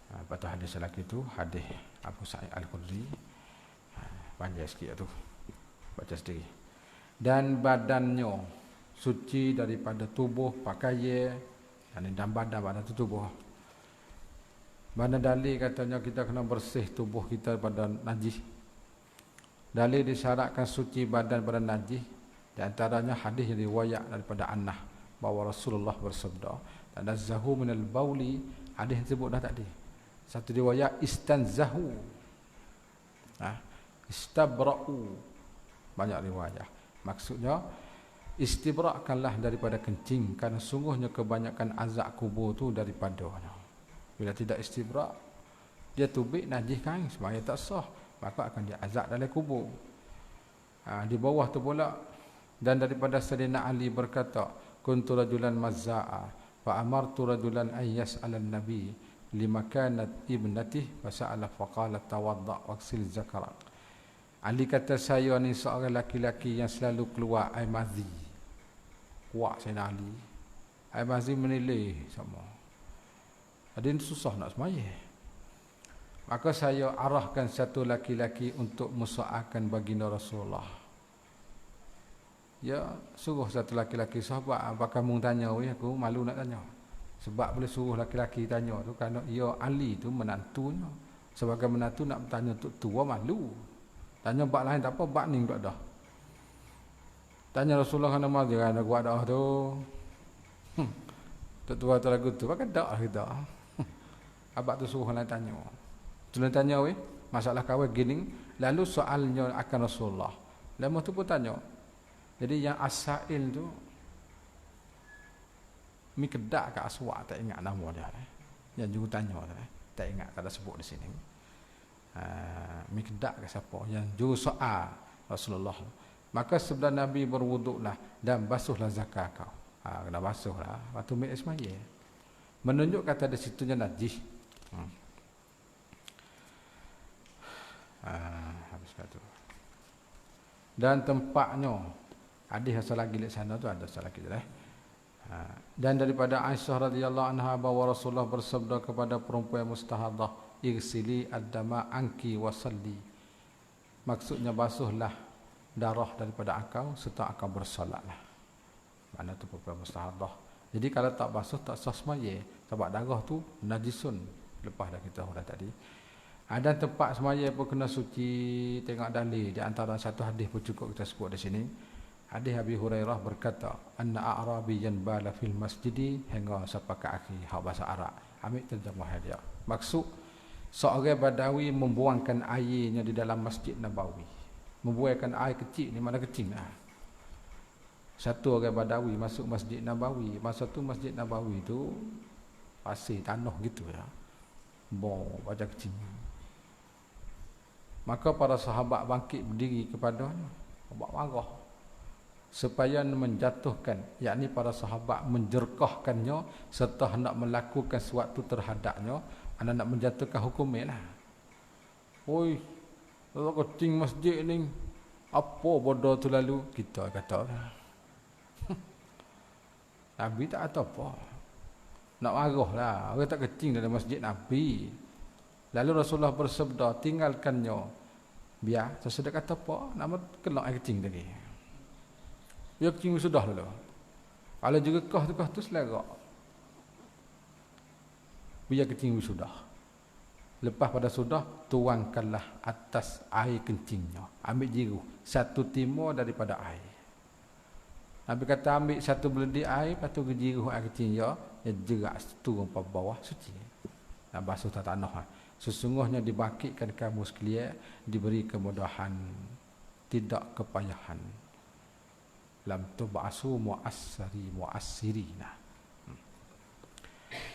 Lepas hadis lagi tu, hadis Abu Sa'id Al-Khudri. Panjang sikit tu. Baca sendiri. Dan badannya suci daripada tubuh, pakaian, dan badan tu tubuh. Mana dalil katanya kita kena bersih tubuh kita pada najis. Dalil disyaratkan suci badan pada najis. Di antaranya hadis yang riwayat daripada Annah bahawa Rasulullah bersabda, tanazzahu minal bauli, hadis yang sebut dah tadi. Satu riwayat istanzahu, istabra'u, banyak riwayat. Maksudnya istibrakkanlah daripada kencing, kerana sungguhnya kebanyakan azab kubur tu daripadanya. Bila tidak istibrak, dia tubik najis kain, semaya tak sah, maka akan dia azab dalam kubur. Di bawah tu pula, dan daripada Sayyidina Ali berkata, kuntu rajulan mazza'a fa amartu rajulan an yas'ala an-nabi limakanat ibnatih fa sa'ala fa qala tawadda waqsil zakara. Ali kata, saya ni seorang laki-laki yang selalu keluar air mazi. Kuat Sayyidina Ali. Air mazi menilai sama. Ada yang susah nak semaya. Maka saya arahkan satu laki-laki untuk musuhkan baginda Rasulullah. Ya, suruh satu laki-laki sahabat, apa kamu tanya, aku malu nak tanya. Sebab boleh suruh laki-laki tanya tu kerana ia Ali tu menantunya. Sebagai menantu nak bertanya untuk tua malu. Tanya bab lain tak apa, bab ni tak dah. Tanya Rasulullah kerana malu kerana buat dah tu. Tua tu lagu tu pakai dak kita. Abang tu suruh orang tanya. Tuan tanya masalah kahwin gini, lalu soalnya akan Rasulullah. Lama tu pun tanya, Jadi yang asail tu mi kedak kat aswak, tak ingat nama dia. Yang juru tanya tu, tak ingat, tak ada sebut di sini. Mi kedak ke siapa? Yang juru soal Rasulullah. Maka sebelum Nabi berwuduklah dan basuhlah zakar kau. Kena basuhlah. Waktu mi'raj semaya. Menunjuk kata di situnya najis. Habis kata. Dan tempatnya ada asal lagi di sana tu, ada asal lagi dah. Dan daripada Aisyah radhiyallahu anha bahawa Rasulullah bersabda kepada perempuan mustahadah, irsili ad-dama anki wasalli. Maksudnya basuhlah darah daripada akau serta akau bersolatlah. Mana tu perempuan mustahadah. Jadi kalau tak basuh tak sah semaya, sebab darah tu najisun. Lepas dah kita dah tadi. Ada tempat semaya pun kena suci. Tengok dalil di antara satu hadis pun cukup kita sebut di sini. Hadis Abi Hurairah berkata, anna a'rabiyyan bala fil masjidi, hingga sampai ke akhir hak bahasa Arab. Ambil terjemah dia. Maksud seorang Badawi membuangkan airnya di dalam Masjid Nabawi. Membuangkan air kecil ni, mana kecil lah. Satu orang Badawi masuk Masjid Nabawi. Masa tu Masjid Nabawi tu pasir tanah gitu ya. Baca kecil. Maka para sahabat bangkit berdiri kepadanya, buat marah supaya menjatuhkan, yakni para sahabat menjerkahkannya serta hendak melakukan sesuatu terhadapnya, anda nak menjatuhkan hukumnya lah. Oi, kalau kecing masjid ni, apa bodoh tu lalu? Kita kata Nabi tak kata apa. Nak marah lah, orang tak kecing dalam masjid Nabi. Lalu Rasulullah bersabda, tinggalkannya. Biar, sesudah kata apa, nama kelak air kecing lagi. Ya kecing sudah dulu. Kalau juga kah tu selera. Biar kecing sudah. Lepas pada sudah, tuangkanlah atas air kencingnya. Ambil jiru, satu timur daripada air. Nabi kata ambil satu beledi air, lepas tu jiru air kecing ya jerak turun ke bawah suci. Nak basuh tanah. Sesungguhnya dibangkitkan kamu sekalian, diberi kemudahan, tidak kepayahan. Lam tub'asu mu'assirina.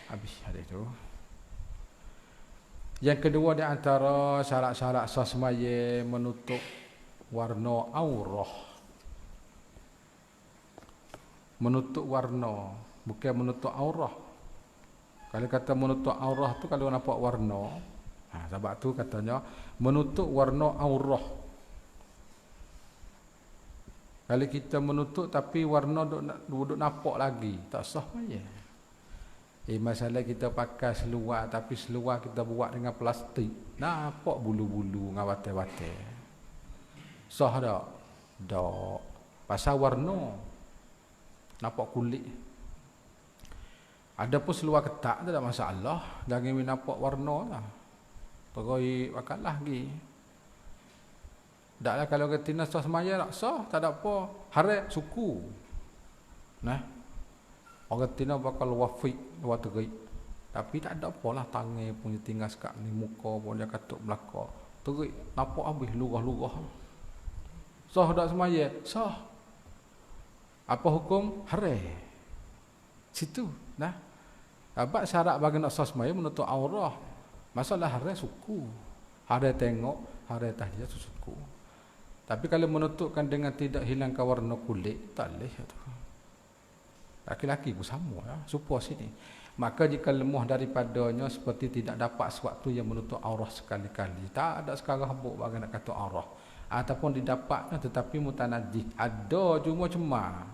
Habis hadis itu. Yang kedua di antara syarat-syarat sah semaya menutup warna aurah. Menutup warna, bukan menutup aurah. Kalau kata menutup aurah tu kalau nampak warna, sebab tu katanya menutup warna aurah. Kalau kita menutup tapi warna duduk nampak lagi, tak sah semaya. Masalah kita pakai seluar tapi seluar kita buat dengan plastik, nampak bulu-bulu dengan batai-batai. Sah tak? Tak. Pasal warna, nampak kulit. Ada pun seluar ketak tak ada masalah, jangan nampak warna lah. Pergi pakai lagi. Taklah kalau ketina sah semaya tak sah, tak ada apa. Harat suku. Nah. Orang tina bakal wafik wateri. Tapi tak ada apalah tangan punya tinggal sekat ni, muka pun dia katuk belakang. Terik nampak habis lurah-lurah. Sah tak semaya? Sah. Apa hukum? Harat. Situ, nah. Abad syarat bagi nak sah semaya menutup aurah. Masalah harat suku. Harat tengok, harat tahiyat suku. Tapi kalau menutupkan dengan tidak hilangkan warna kulit, tak boleh tu. Laki-laki pun sama ya, serupa sini. Maka jika lemah daripadanya seperti tidak dapat sesuatu yang menutup aurah sekali-kali. Tak ada sekarang habuk bagi nak kata aurah. Ataupun didapatnya tetapi mutanajis. Ada cuma cemar.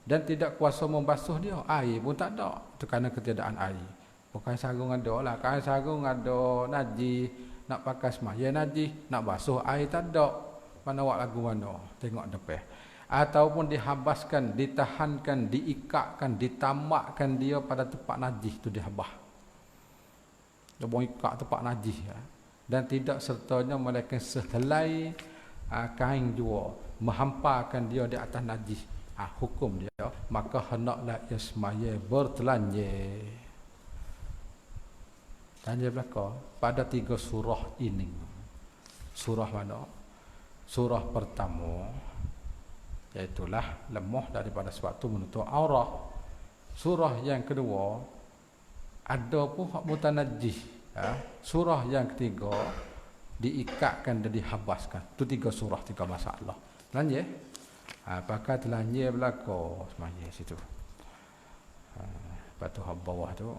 Dan tidak kuasa membasuh dia. Air pun tak ada. Itu kerana ketiadaan air. Bukan sarung ada lah. Kan sarung ada najis. Nak pakai semaya najis. Nak basuh air tak ada. Mana awak lagu mana? Tengok depan. Ataupun dihabaskan, ditahankan, diikatkan, ditamakkan dia pada tempat najis tu dihabas. Dia buang ikat tempat najis ya. Dan tidak sertanya melainkan sehelai kain jua menghamparkan dia di atas najis. Hukum dia maka hendaklah ia semaya bertelanjang. Tanya belaka pada 3 surah ini. Surah mana? Surah pertama Iaitulah lemah daripada sebab tu menutup aurat. Surah yang kedua ada pun hak mutanajjih. Surah yang ketiga diikatkan dan dihabaskan. Tu 3 surah, 3 masalah. Lanjut. Pakai telanjir belaka semaya situ. Lepas tu hak bawah tu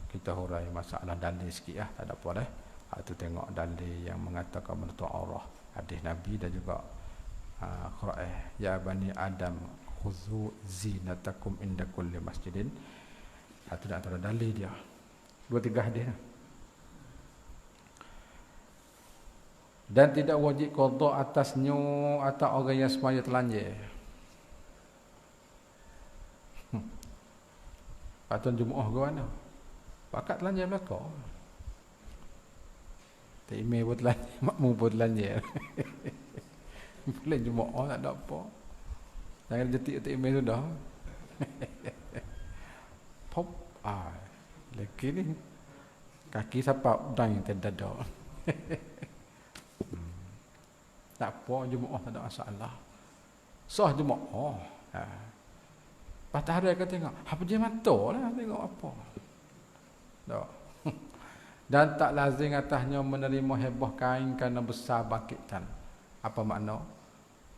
kita hurai masalah dalil sikit tak ada apa dah. Tu tengok dalil yang mengatakan menutup aurat. Hadis Nabi dan juga Quran. Ya bani Adam khudhu zinatakum inda kulli masjidin. Itu dah antara dalil dia. 2-3 hadis. Dan tidak wajib qada atasnya atau orang yang semaya telanjir. Patut Jumaah ke mana? Pakat telanjir belaka. Tak email pun telanjir, makmum pun telanjir. Boleh Jumaah tak ada apa. Jangan jetik tak email sudah. Pop. Lagi ni kaki siapa dang terdada. Tak apa Jumaah tak ada masalah. Sah Jumaah. Patah hari akan tengok. Apa dia mata lah tengok apa. Tak. Dan tak lazim atasnya menerima hebah kain kerana besar bakitan. Apa makna?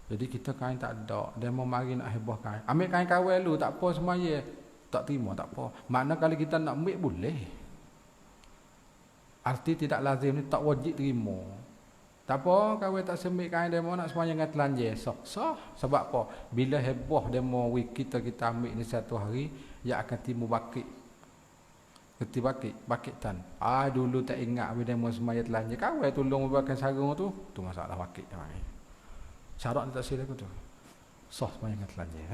Jadi kita kain tak ada. Dia mau mari nak hebah kain. Ambil kain kawal dulu. Tak apa semaya. Tak terima. Tak apa. Makna kalau kita nak ambil boleh. Arti tidak lazim ni tak wajib terima. Tak apa. Kawal tak sembil kain. Dia mau nak semaya dengan telanjir. Sah. Sebab apa? Bila hebah dia mau kita ambil ni satu hari. Ia akan timbul bakit. Kerti bakitan. Dulu tak ingat bila dia mau semaya telanjir. Kawal tolong membuatkan sarung tu. Tu masalah bakit. Syarat dia tak silap tu. Sah semaya dengan telanjir.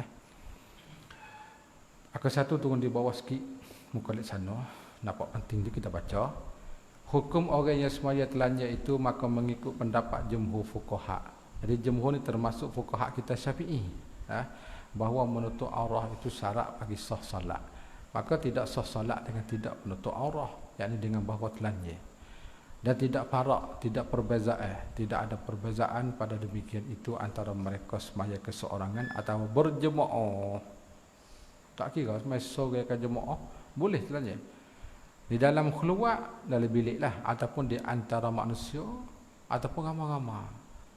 Akan satu turun di bawah sikit. Muka lihat sana. Nampak penting dia kita baca. Hukum orang yang semaya telanjir itu maka mengikut pendapat jumhur fuqaha. Jadi jumhur ni termasuk fuqaha kita Syafi'i. Bahawa menutup aurat itu syarat bagi sah salat. Maka tidak sah salat dengan tidak menutup aurat. Yakni dengan bahawa telanjir. Dan tidak farak, tidak perbezaan. Tidak ada perbezaan pada demikian itu antara mereka semaya keseorangan atau berjemaah. Tak kira semaya sore ke jemaah. Boleh telanjir. Di dalam keluar, dalam bilik lah. Ataupun di antara manusia. Ataupun ramai-ramai.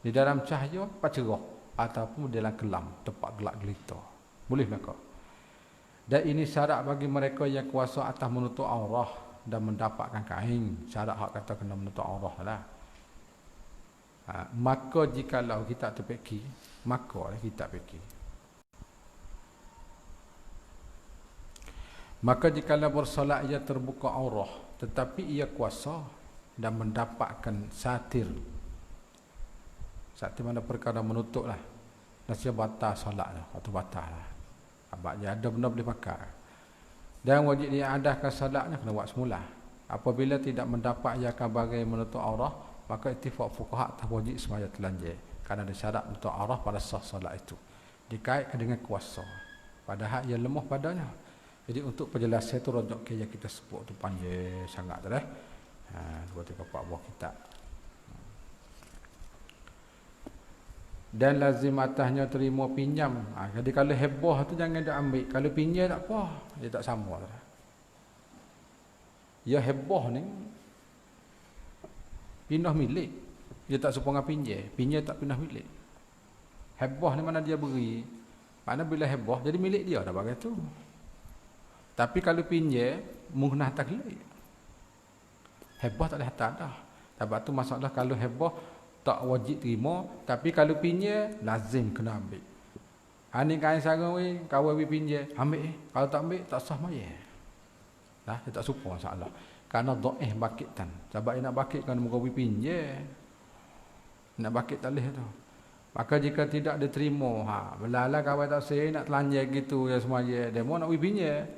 Di dalam cahaya, pacerah. Ataupun di dalam kelam, tempat gelap gelita. Boleh mereka. Dan ini syarat bagi mereka yang kuasa atas menutup aurat. Dan mendapatkan kain. Syarat hak kata kena menutup aurat lah. Maka jikalau kita terpeki, maka kita terpeki. Maka jikalau bersolat ia terbuka aurat, tetapi ia kuasa dan mendapatkan satir. Satir mana perkara menutup lah. Nasihat batal solat lah, atau batal lah. Abadnya ada benda boleh pakai. Dan wajib dia adahkan salatnya kena buat semula. Apabila tidak mendapat ia akan bagai menutup aurat, maka ittifaq fuqaha tak wajib semaya telanjir. Kerana ada syarat menutup aurat pada sah salat itu. Dikaitkan dengan kuasa. Padahal ia lemah padanya. Jadi untuk penjelasan itu rojok yang kita sebut tu panjang sangat dah. 2, 3, 4 buah kitab. Dan lazim atasnya terima pinjam. Jadi kalau hebah tu jangan dia ambil. Kalau pinjam tak apa. Dia tak sama. Ya hebah ni pindah milik. Dia tak serupa dengan pinjam. Pinjam tak pindah milik. Hebah ni mana dia beri. Mana bila hebah jadi milik dia dah bagai tu. Tapi kalau pinjam munah taklid. Hebah tak boleh hantar dah. Sebab tu masalah kalau hebah tak wajib terima, tapi kalau pinjam lazim kena ambil. Ani kain sarung we, kawan we pinjam, ambil. Kalau tak ambil tak sah maya. Dia tak serupa masalah. Kerana dhaif bakitan. Sebab nak bakit kan muka we pinjam. Nak bakit tak boleh tu. Maka jika tidak diterima, belala kawan tak say nak telanjang gitu ya semaya, demo nak we pinjam.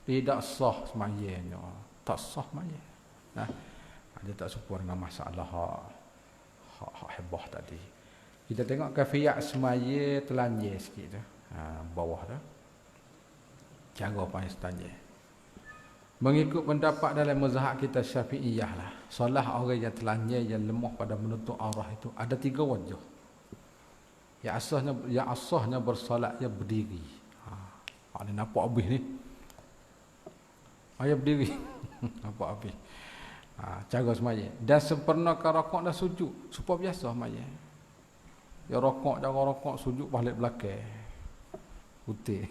Tidak sah semayanya. Tak sah maya. Dia tak serupa dengan masalah hak hebah tadi. Kita tengok kafiat semaya telanjir sikit tu. Bawah tu. Cara pandai telanjir. Mengikut pendapat dalam mazhab kita Syafi'iyah lah. Solat orang yang telanjir yang lemah pada menutup aurat itu ada 3 wajah. Yang asahnya bersolat ia berdiri. Ni nampak habis ni. Ayah berdiri. Nampak habis. Cara semaya. Dan sempurnakan rakaat dan sujud. Supaya biasa semaya. Ya rakaat, jangan rakaat, sujud balik belakang. Putih.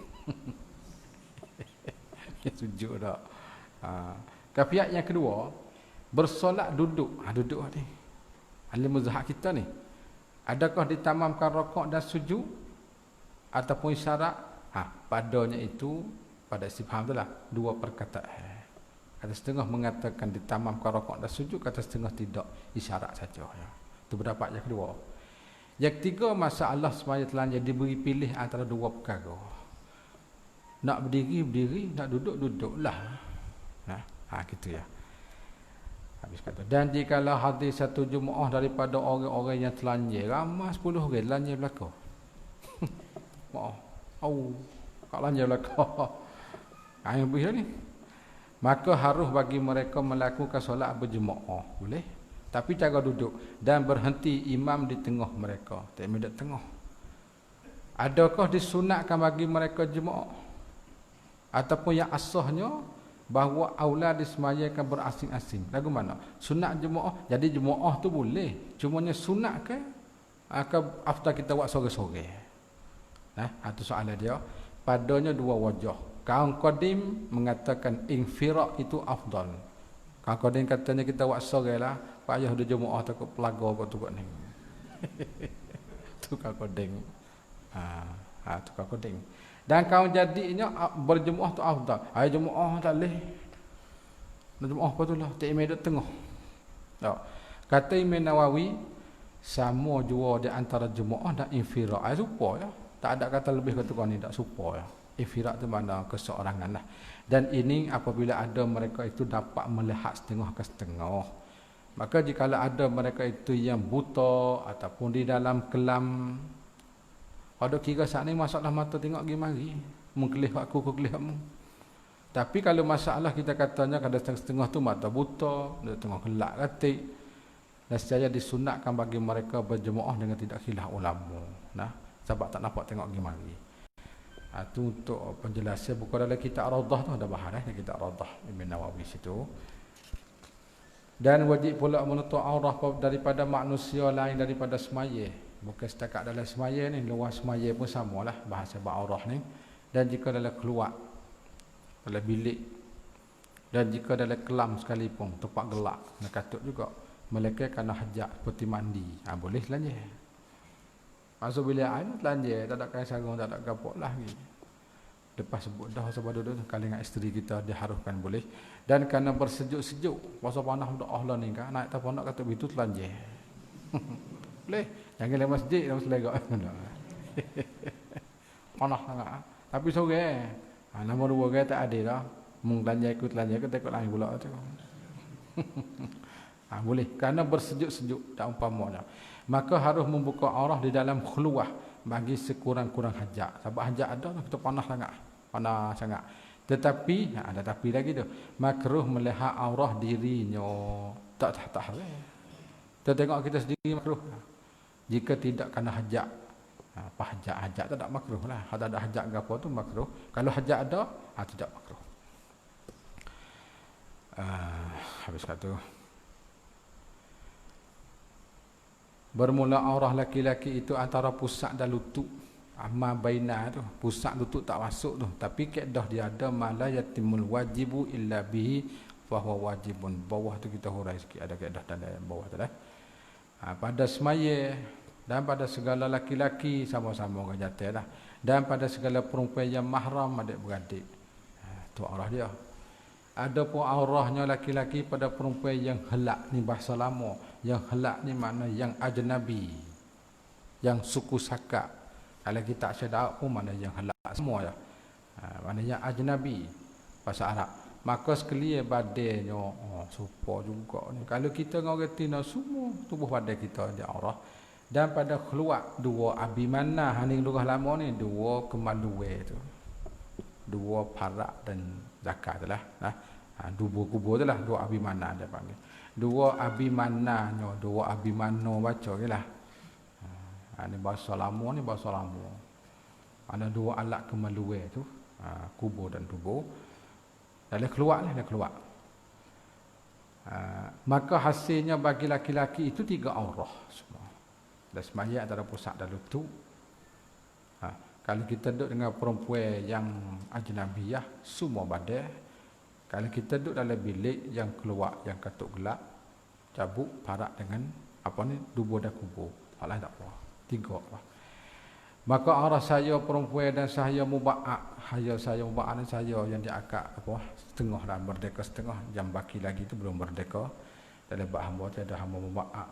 Sujud tak. Kafiat yang kedua, bersolat duduk. Duduk ni. Ahli mazhab kita ni. Adakah ditamamkan rakaat dan sujud ataupun isyarat? Padanya itu pada istifham itulah dua perkataan. Kata setengah mengatakan ditamamkan rakaat dan sujud, kata setengah tidak, isyarat saja. Itu pendapat yang kedua. Yang ketiga, masalah semaya telah diberi pilih antara dua perkara. Nak berdiri, berdiri, nak duduk, duduklah. Gitu ya. Habis kata, dan jikalau hadir satu jemaah daripada orang-orang yang telanjang, ramai 10 orang telanjang belakang. Maaf. Kat telanjang belakang. Yang lebih ni. Maka harus bagi mereka melakukan solat berjemaah. Boleh. Tapi cara duduk. Dan berhenti imam di tengah mereka. Tak ada tengah. Adakah disunatkan bagi mereka jemaah? Ataupun yang asahnya, bahawa aula disemayakan berasing-asing. Lagu mana? Sunat jemaah. Jadi jemaah tu boleh. Cumanya sunat ke? After kita buat sore-sore. Itu soalan dia. Padanya dua wajah. Kaum qadim mengatakan infiraq itu afdal. Kaum qadim katanya kita buat sore lah. Payah ada jemaah takut pelaga apa tu buat ni. Tu kaum qadim. Tu kaum qadim. Dan kaum jadinya berjemaah tu afdal. Jemaah tak leh. Jemaah apa tu lah. Tak imam duduk tengah. Tak. Kata Imam Nawawi, sama jua di antara jemaah dan infiraq. Serupa ya. Tak ada kata lebih kata kau ni, tak serupa ya. Infiraq tu mana keseorangan lah. Dan ini apabila ada mereka itu dapat melihat setengah ke setengah. Maka jikalau ada mereka itu yang buta ataupun di dalam kelam, ada kira saat ni masalah mata tengok pergi mari. Mengkelih aku kelih kamu. Tapi kalau masalah kita katanya kada setengah tu mata buta, ada tengah gelak katik. Dan secara disunatkan bagi mereka berjemaah dengan tidak khilaf ulama. Sebab tak nampak tengok pergi mari. Itu untuk penjelasan buku dalam kitab Radah tu ada bahas kitab Radah Ibn Nawawi situ. Dan wajib pula menutup aurah daripada manusia lain daripada semaya. Bukan setakat dalam semaya ni, luar semaya pun samalah bahasa aurah ni. Dan jika dalam keluar dalam bilik, dan jika dalam kelam sekalipun tempat gelap, nak katut juga mereka kena hajat seperti mandi. Boleh telanjang. Masuk bilik air telanjang, tak ada kain sarung, tak ada kapok lah lagi. Lepas sebut dah sebab duduk kali dengan isteri kita diharuskan boleh. Dan kerana bersejuk-sejuk, puasa panas dah Allah ni kan, naik tak nak kata begitu telanjang. Boleh. Jangan dalam masjid, dalam selegak. Panas sangat. Tapi sore. Nombor 2 orang tak ada dah. Mung telanjang ikut telanjang, kita ikut lain pula tu. Boleh. Kerana bersejuk-sejuk, tak umpamanya. Maka harus membuka aurah di dalam khuluwah bagi sekurang-kurang hajat. Sebab hajat ada, kita panas sangat. Panas sangat. Tetapi, ada tapi lagi tu. Makruh melihat aurah dirinya. Tak harus. Kita tengok kita sendiri makruh. Jika tidak kena hajat. Apa hajat tak ada makruh lah. Ada hajat ke apa tu makruh. Kalau hajat ada, tidak makruh. Habis kata. Bermula aurah laki-laki itu antara pusat dan lutut. Amma baina tu. Pusat lutut tak masuk tu. Tapi kaedah dia ada mala yatimul wajibu illa bihi fahuwa wajibun. Bawah tu kita hurai sikit. Ada kaedah dalam bawah tu dah. Pada semaya dan pada segala laki-laki sama-sama orang jatuh lah. Dan pada segala perempuan yang mahram adik-beradik. Tu aurah dia. Ada pun aurahnya laki-laki pada perempuan yang helak ni bahasa lama. Yang helak ni makna yang ajnabi. Yang suku sakak. Kalau kita syadak pun mana yang helak semua ya. Mana yang ajnabi bahasa Arab. Maka sekalian badannya serupa juga ni. Kalau kita dengan orang Tina semua tubuh badan kita dia aurah. Dan pada keluar dua abimana ni lurah lama ni dua kemaluan tu. Dua parak dan zakat lah. Dua kubur tu lah dua abimana dia panggil. Dua abimananya, dua abimano baca ke lah. Ni bahasa lama ni bahasa lama. Ada dua alat kemaluan tu, kubur dan tubuh. Dah keluar lah, dah keluar. Maka hasilnya bagi laki-laki itu 3 aurah semua. Dan semaya antara pusat dan lutut. Kalau kita duduk dengan perempuan yang ajnabiyah, semua badan. Kalau kita duduk dalam bilik yang keluar, yang katuk gelap, cabuk, parak dengan dubur dan kubur. Tak lain tak apa. 3 lah. Maka arah saya perempuan dan saya muba'ak. Saya muba'ak dan saya yang diakak setengah dah merdeka setengah. Yang baki lagi itu belum merdeka. Dalam bak hamba ada hamba muba'ak.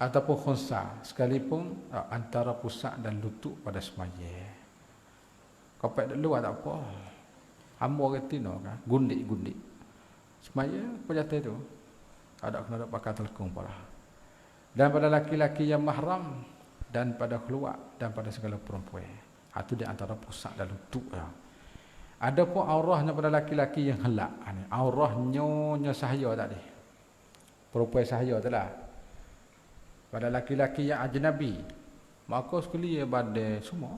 Ataupun khunsa. Sekalipun antara pusat dan lutut pada semaya. Kopek dulu tak apa. Hamba retina kan. Gundik-gundik. Semaya penjata itu. Ada kena pakai telkung pula. Dan pada laki-laki yang mahram. Dan pada keluar dan pada segala perempuan. Itu di antara pusat dan lutut. Ada pun aurahnya pada laki-laki yang helak. Aurahnya sahaya tadi. Perempuan sahaya tu lah. Pada laki-laki yang ajnabi. Maka sekali badai semua.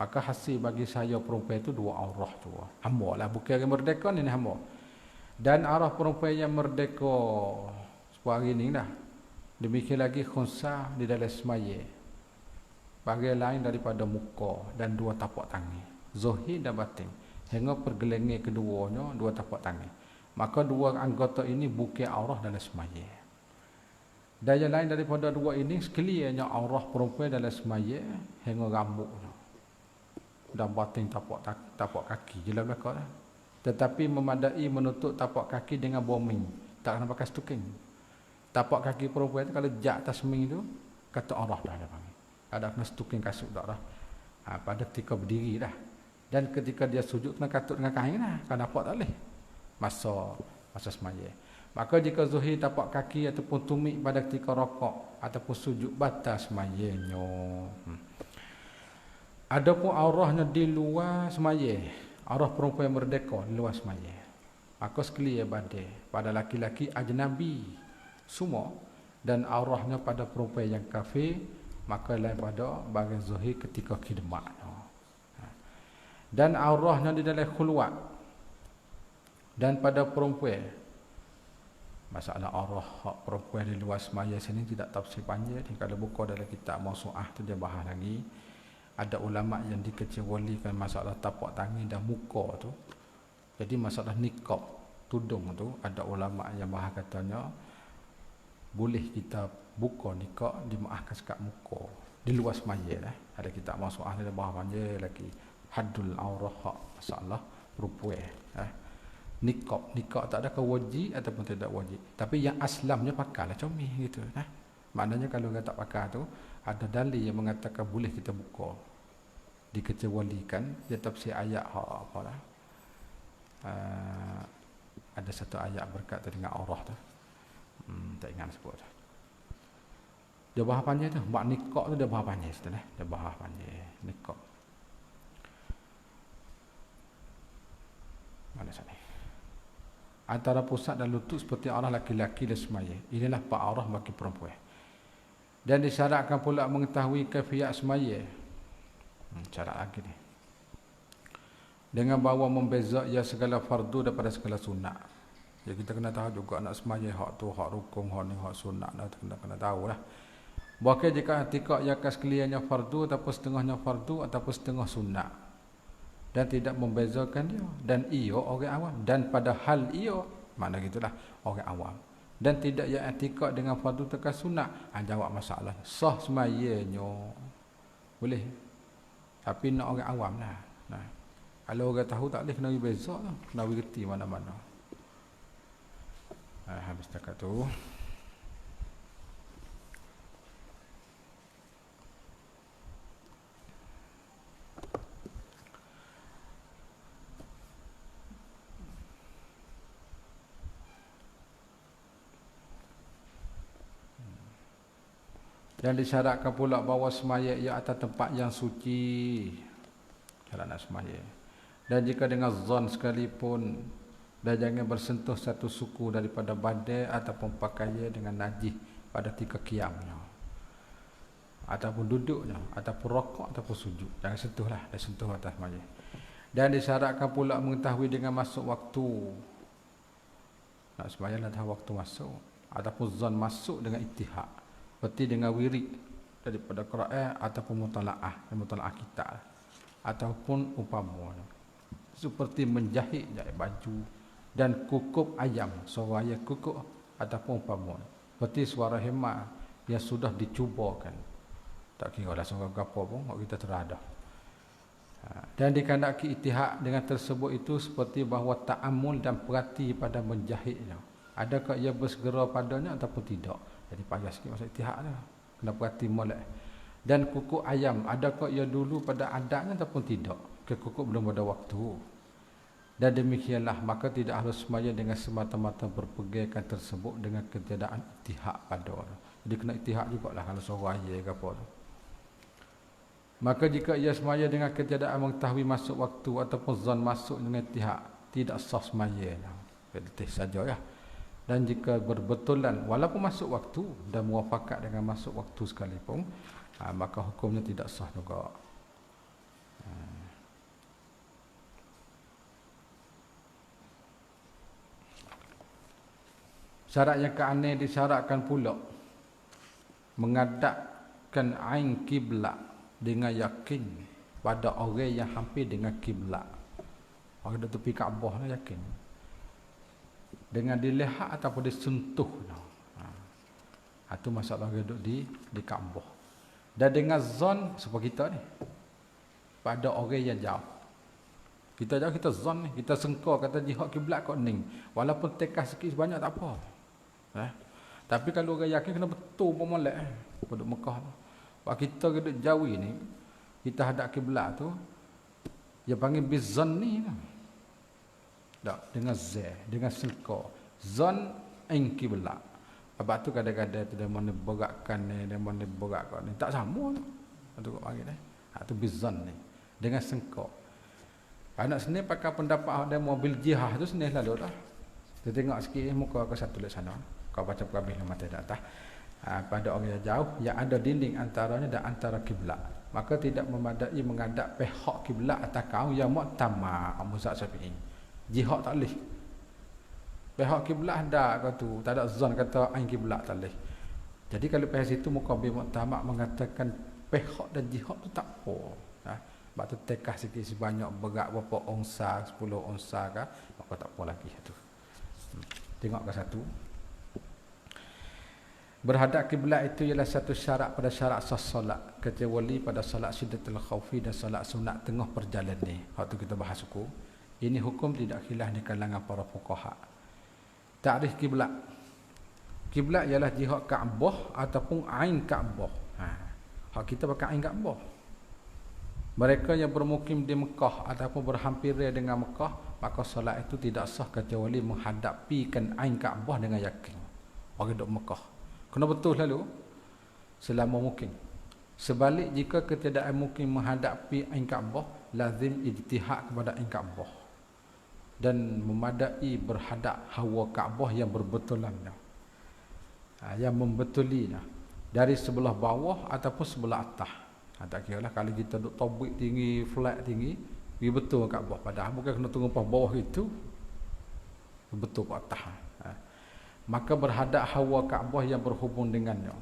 Maka hasil bagi saya perempuan itu 2 aurah tu. Hamba lah. Bukan yang merdeka ni hamba. Dan arah perempuan yang merdeka hari ni dah. Demikian lagi khunsa di dalam semaya. Bahagian lain daripada muka dan 2 tapak tangan. Zahir dan batin. Hingga pergelengan keduanya 2 tapak tangan. Maka 2 anggota ini bukan aurah dalam semaya. Dan yang lain daripada 2 ini sekaliannya aurah perempuan dalam semaya hingga rambutnya. Dan batin tapak kaki. Jelas belakang lah. Tetapi memadai menutup tapak kaki dengan boming. Tak kena pakai stuking. Tapak kaki perempuan itu kalau jak atas seming itu kata aurah dah ada panggil. Ada kena stuking kasut dah dah. Pada ketika berdiri dah. Dan ketika dia sujud kena katut dengan kain lah. Kan nampak tak boleh. Masa semaya. Maka jika zuhir tapak kaki ataupun tumit pada ketika rokok ataupun sujud batas semayanya. Adapun aurahnya di luar semaya. Aurah perempuan yang merdeka di luar semaya. Maka sekali badai pada laki-laki ajnabi semua dan aurahnya pada perempuan yang kafir, maka lain pada bahagian zuhir ketika khidmat. Dan aurahnya di dalam khulwat dan pada perempuan. Masalah aurah hak perempuan di luar semaya sini tidak tafsir panjang. Kalau buka dalam kitab Mausu'ah tu dia bahas lagi. Ada ulama yang dikecualikan masalah tapak tangan dan muka tu. Jadi masalah niqab, tudung tu, ada ulama yang bahas katanya boleh kita buka niqab dimaafkan sekat muka di luar semaya lah. Ada kitab Mausu'ah dia bahas panjang lagi. Haddul aurah hak masalah perempuan. Niqab tak ada ke wajib ataupun tidak wajib. Tapi yang aslamnya pakailah comel gitu. Maknanya kalau kita tak pakai tu, ada dalil yang mengatakan boleh kita buka. Dikecualikan, dia tafsir ayat apalah. Ada satu ayat berkata dengan aurah tu. Tak ingat sebut. Dia bahas panjang tu. Mak niqab tu dia bahas panjang setelah. Dia bahas panjang niqab. Mana sana? Antara pusat dan lutut seperti aurah laki-laki dan semaya. Inilah 4 aurah bagi perempuan. Dan disyaratkan pula mengetahui kaifiat semaya. Syarat lagi ni. Dengan bahawa membeza ia segala fardu daripada segala sunat. Jadi kita kena tahu juga nak semaya hak tu, hak rukun, hak ni, hak sunat. Kena tahu lah. Bahkan jika atikak ia sekaliannya fardu ataupun setengahnya fardu ataupun setengah sunat. Dan tidak membezakan dia. Dan ia orang awam. Dan pada hal ia, makna gitulah, orang awam. Dan tidak yang etikad dengan fardu tekan sunat. Jawab masalah. Sah semayanya. Boleh. Tapi nak orang awam lah. Kalau orang tahu tak boleh, kena beza lah. Kena bergerti mana-mana. Habis takat tu. Dan disyaratkan pula bahawa semaya ia atas tempat yang suci. Kalau nak semaya. Dan jika dengan zon sekalipun, dan jangan bersentuh satu suku daripada badai ataupun pakaian dengan najis pada 3 qiyamnya. ataupun duduknya, ataupun rokok, ataupun sujud. Jangan sentuhlah, dah sentuh atas majlis. Dan disyaratkan pula mengetahui dengan masuk waktu. Nak sembahyang dah waktu masuk, ataupun zon masuk dengan ittihad. Seperti dengan wirid daripada Quran ataupun mutalaah kitab, ataupun umpama seperti menjahit baju dan kukup ayam, suara ayam kukup ataupun umpama seperti suara hemah yang sudah dicubakan, tak kira lah suara apa pun kita terada. Dan dikandaki ittihad dengan tersebut itu seperti bahawa ta'amul dan perhati pada menjahitnya, adakah ia bersegera padanya ataupun tidak. Jadi payah sikit masa ittihad dah, kena perhati molek. Dan kukuk ayam, adakah ia dulu pada adatnya ataupun tidak, ke kukuk belum ada waktu. Dan demikianlah, maka tidak harus semaya dengan semata-mata berpegangkan tersebut dengan ketiadaan ittihad pada orang. Jadi kena ittihad jugalah kalau suara ayam ke apa tu. Maka jika ia semaya dengan ketiadaan mengetahui masuk waktu ataupun zon masuk dengan ittihad, tidak sah semaya. Letih saja ya. Dan jika berbetulan walaupun masuk waktu dan muafakat dengan masuk waktu sekalipun, maka hukumnya tidak sah juga. Syarat yang keaneh disyaratkan pula menghadapkan ain kiblat dengan yakin pada orang yang hampir dengan kiblat. Orang dah tepi Kaabah lah yakin. Dengan dilihat ataupun disentuh. Itu masalah duduk di Kaabah. Dan dengan zon seperti kita ni, pada orang yang jauh. Kita jauh, kita zon ni, kita sengkau kata jihad kiblat kau ning. Walaupun tekas sikit sebanyak tak apa. Tapi kalau orang yakin kena betul pun molek duduk Mekah tu. Sebab kita duduk jauh ni, kita hadap kiblat tu, dia panggil bizon ni. Tak, dengan Z, dengan sengkau. Zon in kiblat. Sebab tu kadang-kadang tu dia mana beratkan ni, dia mana beratkan ni. Tak sama tu. Itu kau panggil ni. Itu bizon ni. Dengan sengkau. Anak seni pakai pendapat dia mobil jihad tu seni lalu dah. Kita tengok sikit muka aku satu tulis sana. Kau baca perkabih mata dah atas. Pada orang yang jauh yang ada dinding antaranya dan antara kiblat, maka tidak memadai menghadap pihak kiblat atas kaum yang mu'tamad mazhab Syafi'i. Jihad tak leh. Pihak kiblat ada kau tu, tak ada zon kata ain kiblat tak leh. Jadi kalau pihak situ muqabil mu'tamad mengatakan pihak dan jihad tu tak apa. Sebab tu tekah sikit sebanyak berat berapa onsa, 10 onsa ke, maka tak apa lagi tu. Tengok ke satu. Berhadap kiblat itu ialah satu syarat pada syarat sah solat, kecuali pada solat syiddatul khaufi dan solat sunat tengah perjalanan ni. Waktu kita bahas hukum, ini hukum tidak khilaf di kalangan para fuqaha. Ta'rif kiblat. Kiblat ialah jihad Kaabah ataupun ain Kaabah. Hak kita pakai ain Kaabah. Mereka yang bermukim di Mekah ataupun berhampiran dengan Mekah, maka solat itu tidak sah kecuali menghadapikan ain Kaabah dengan yakin. Orang duduk Mekah kena betul lalu selama mukim. Sebalik jika ketiadaan mukim menghadapi ain Kaabah, lazim ijtihad kepada ain Kaabah dan memadai berhadap hawa Kaabah yang berbetulan, yang membetulinya dari sebelah bawah ataupun sebelah atas. Tak kira lah kalau kita duduk tobik tinggi, flat tinggi, dia betul Kaabah. Padahal bukan kena tunggu pas bawah itu, betul ke atas. Maka berhadap hawa Kaabah yang berhubung dengannya.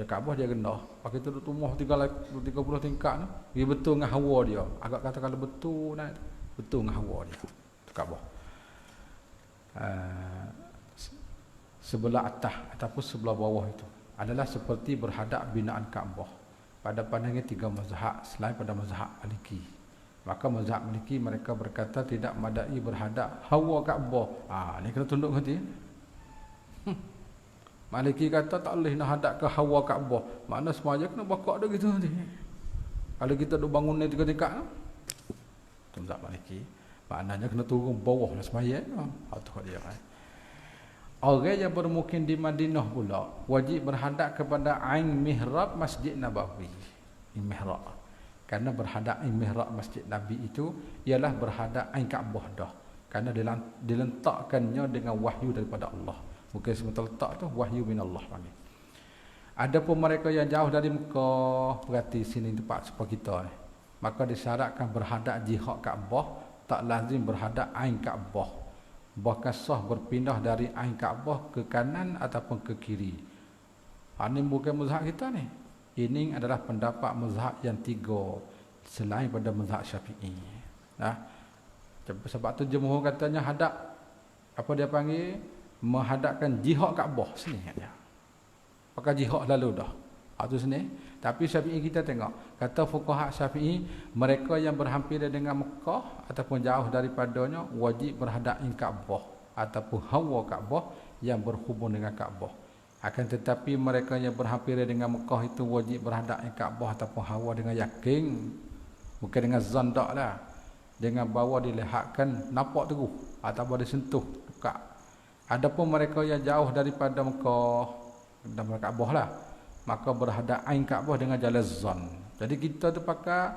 Ya Kaabah dia rendah. Kalau kita duduk rumah 30 tingkat tu, dia betul dengan hawa dia. Agak kata kalau betul naik, betul dengan hawa dia. Itu Kaabah. Sebelah atas ataupun sebelah bawah itu adalah seperti berhadap binaan Kaabah. Pada pandangan 3 mazhab selain pada mazhab Maliki. Maka mazhab Maliki mereka berkata tidak madai berhadap hawa Kaabah. Ni kena tunduk hati. Maliki kata tak boleh nak hadap ke hawa Kaabah. Makna semaya kena bakak dah gitu nanti. Kalau kita duk bangun ni 3 tingkat tu mazhab Maliki, maknanya kena turun bawah lah semaya. Tu dia Orang yang bermukim di Madinah pula wajib berhadap kepada ain mihrab Masjid Nabawi. Mihrab. Karena berhadap ain mihrab Masjid Nabi itu ialah berhadap ain Kaabah dah. Karena diletakkannya dengan wahyu daripada Allah. Bukan semata letak tu wahyu min Allah panggil. Adapun mereka yang jauh dari Mekah, berarti sini tempat sepa kita ni, maka disyaratkan berhadap jihad Kaabah, tak lazim berhadap ain Kaabah. Bahkan sah berpindah dari ain Kaabah ke kanan ataupun ke kiri. Ini bukan mazhab kita ni. Ini adalah pendapat mazhab yang tiga selain pada mazhab Syafi'i. Nah, sebab tu jumhur katanya hadap, apa dia panggil, menghadapkan jihad Kaabah sini aja. Pakai jihad lalu dah. Itu sini. Tapi Syafi'i kita tengok, kata fuqaha Syafi'i, mereka yang berhampiran dengan Mekah ataupun jauh daripadanya wajib berhadap in Kaabah ataupun hawa Kaabah yang berhubung dengan Kaabah. Akan tetapi mereka yang berhampiran dengan Mekah itu wajib berhadap in Kaabah ataupun hawa dengan yakin, bukan dengan zan dak lah. Dengan bawa dilihatkan nampak terus ataupun disentuh dekat. Adapun mereka yang jauh daripada Mekah dan Kaabah lah, maka berhadap ain Kaabah dengan jalan zan. Jadi kita tu pakai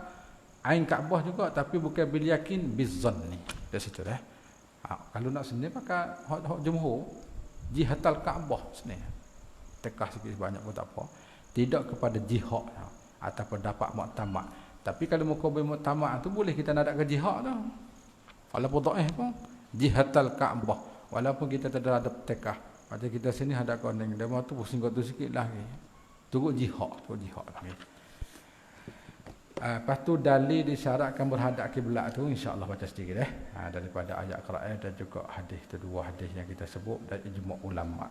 ain Kaabah juga, tapi bukan bil yakin bizan ni. Dari situ dah. Kalau nak sini pakai hak jumhur jihatal Kaabah sini. Tekah sikit banyak pun tak apa. Tidak kepada jihad ataupun dapat muktamad. Tapi kalau mukabil muktamad tu boleh kita nak ke jihad dah. Walaupun dhaif pun jihatal Kaabah. Walaupun kita tak ada tekah. Macam kita sini hadap koneng, dia mau tu pusing tu sikit lagi. Turut jihad, lagi. Lepas tu dalil disyaratkan berhadap kiblat tu, insya-Allah baca sedikit daripada ayat Quran dan juga hadis tu, dua hadis yang kita sebut dan ijma' ulama.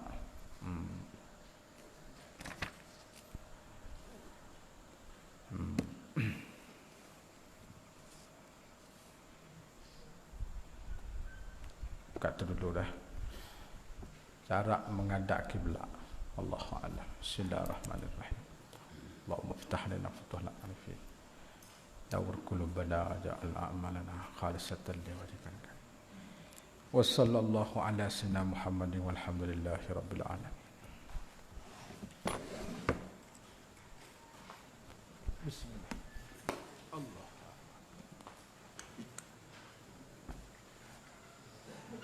Buka tu dulu dah. Cara menghadap kiblat. Allahu a'lam. Bismillahirrahmanirrahim. Allahumma iftah lana futuhal arifin. Dawr qulubana ja'al a'malana khalisatan liwajhika. Wa sallallahu ala sayyidina Muhammadin walhamdulillahi rabbil alamin.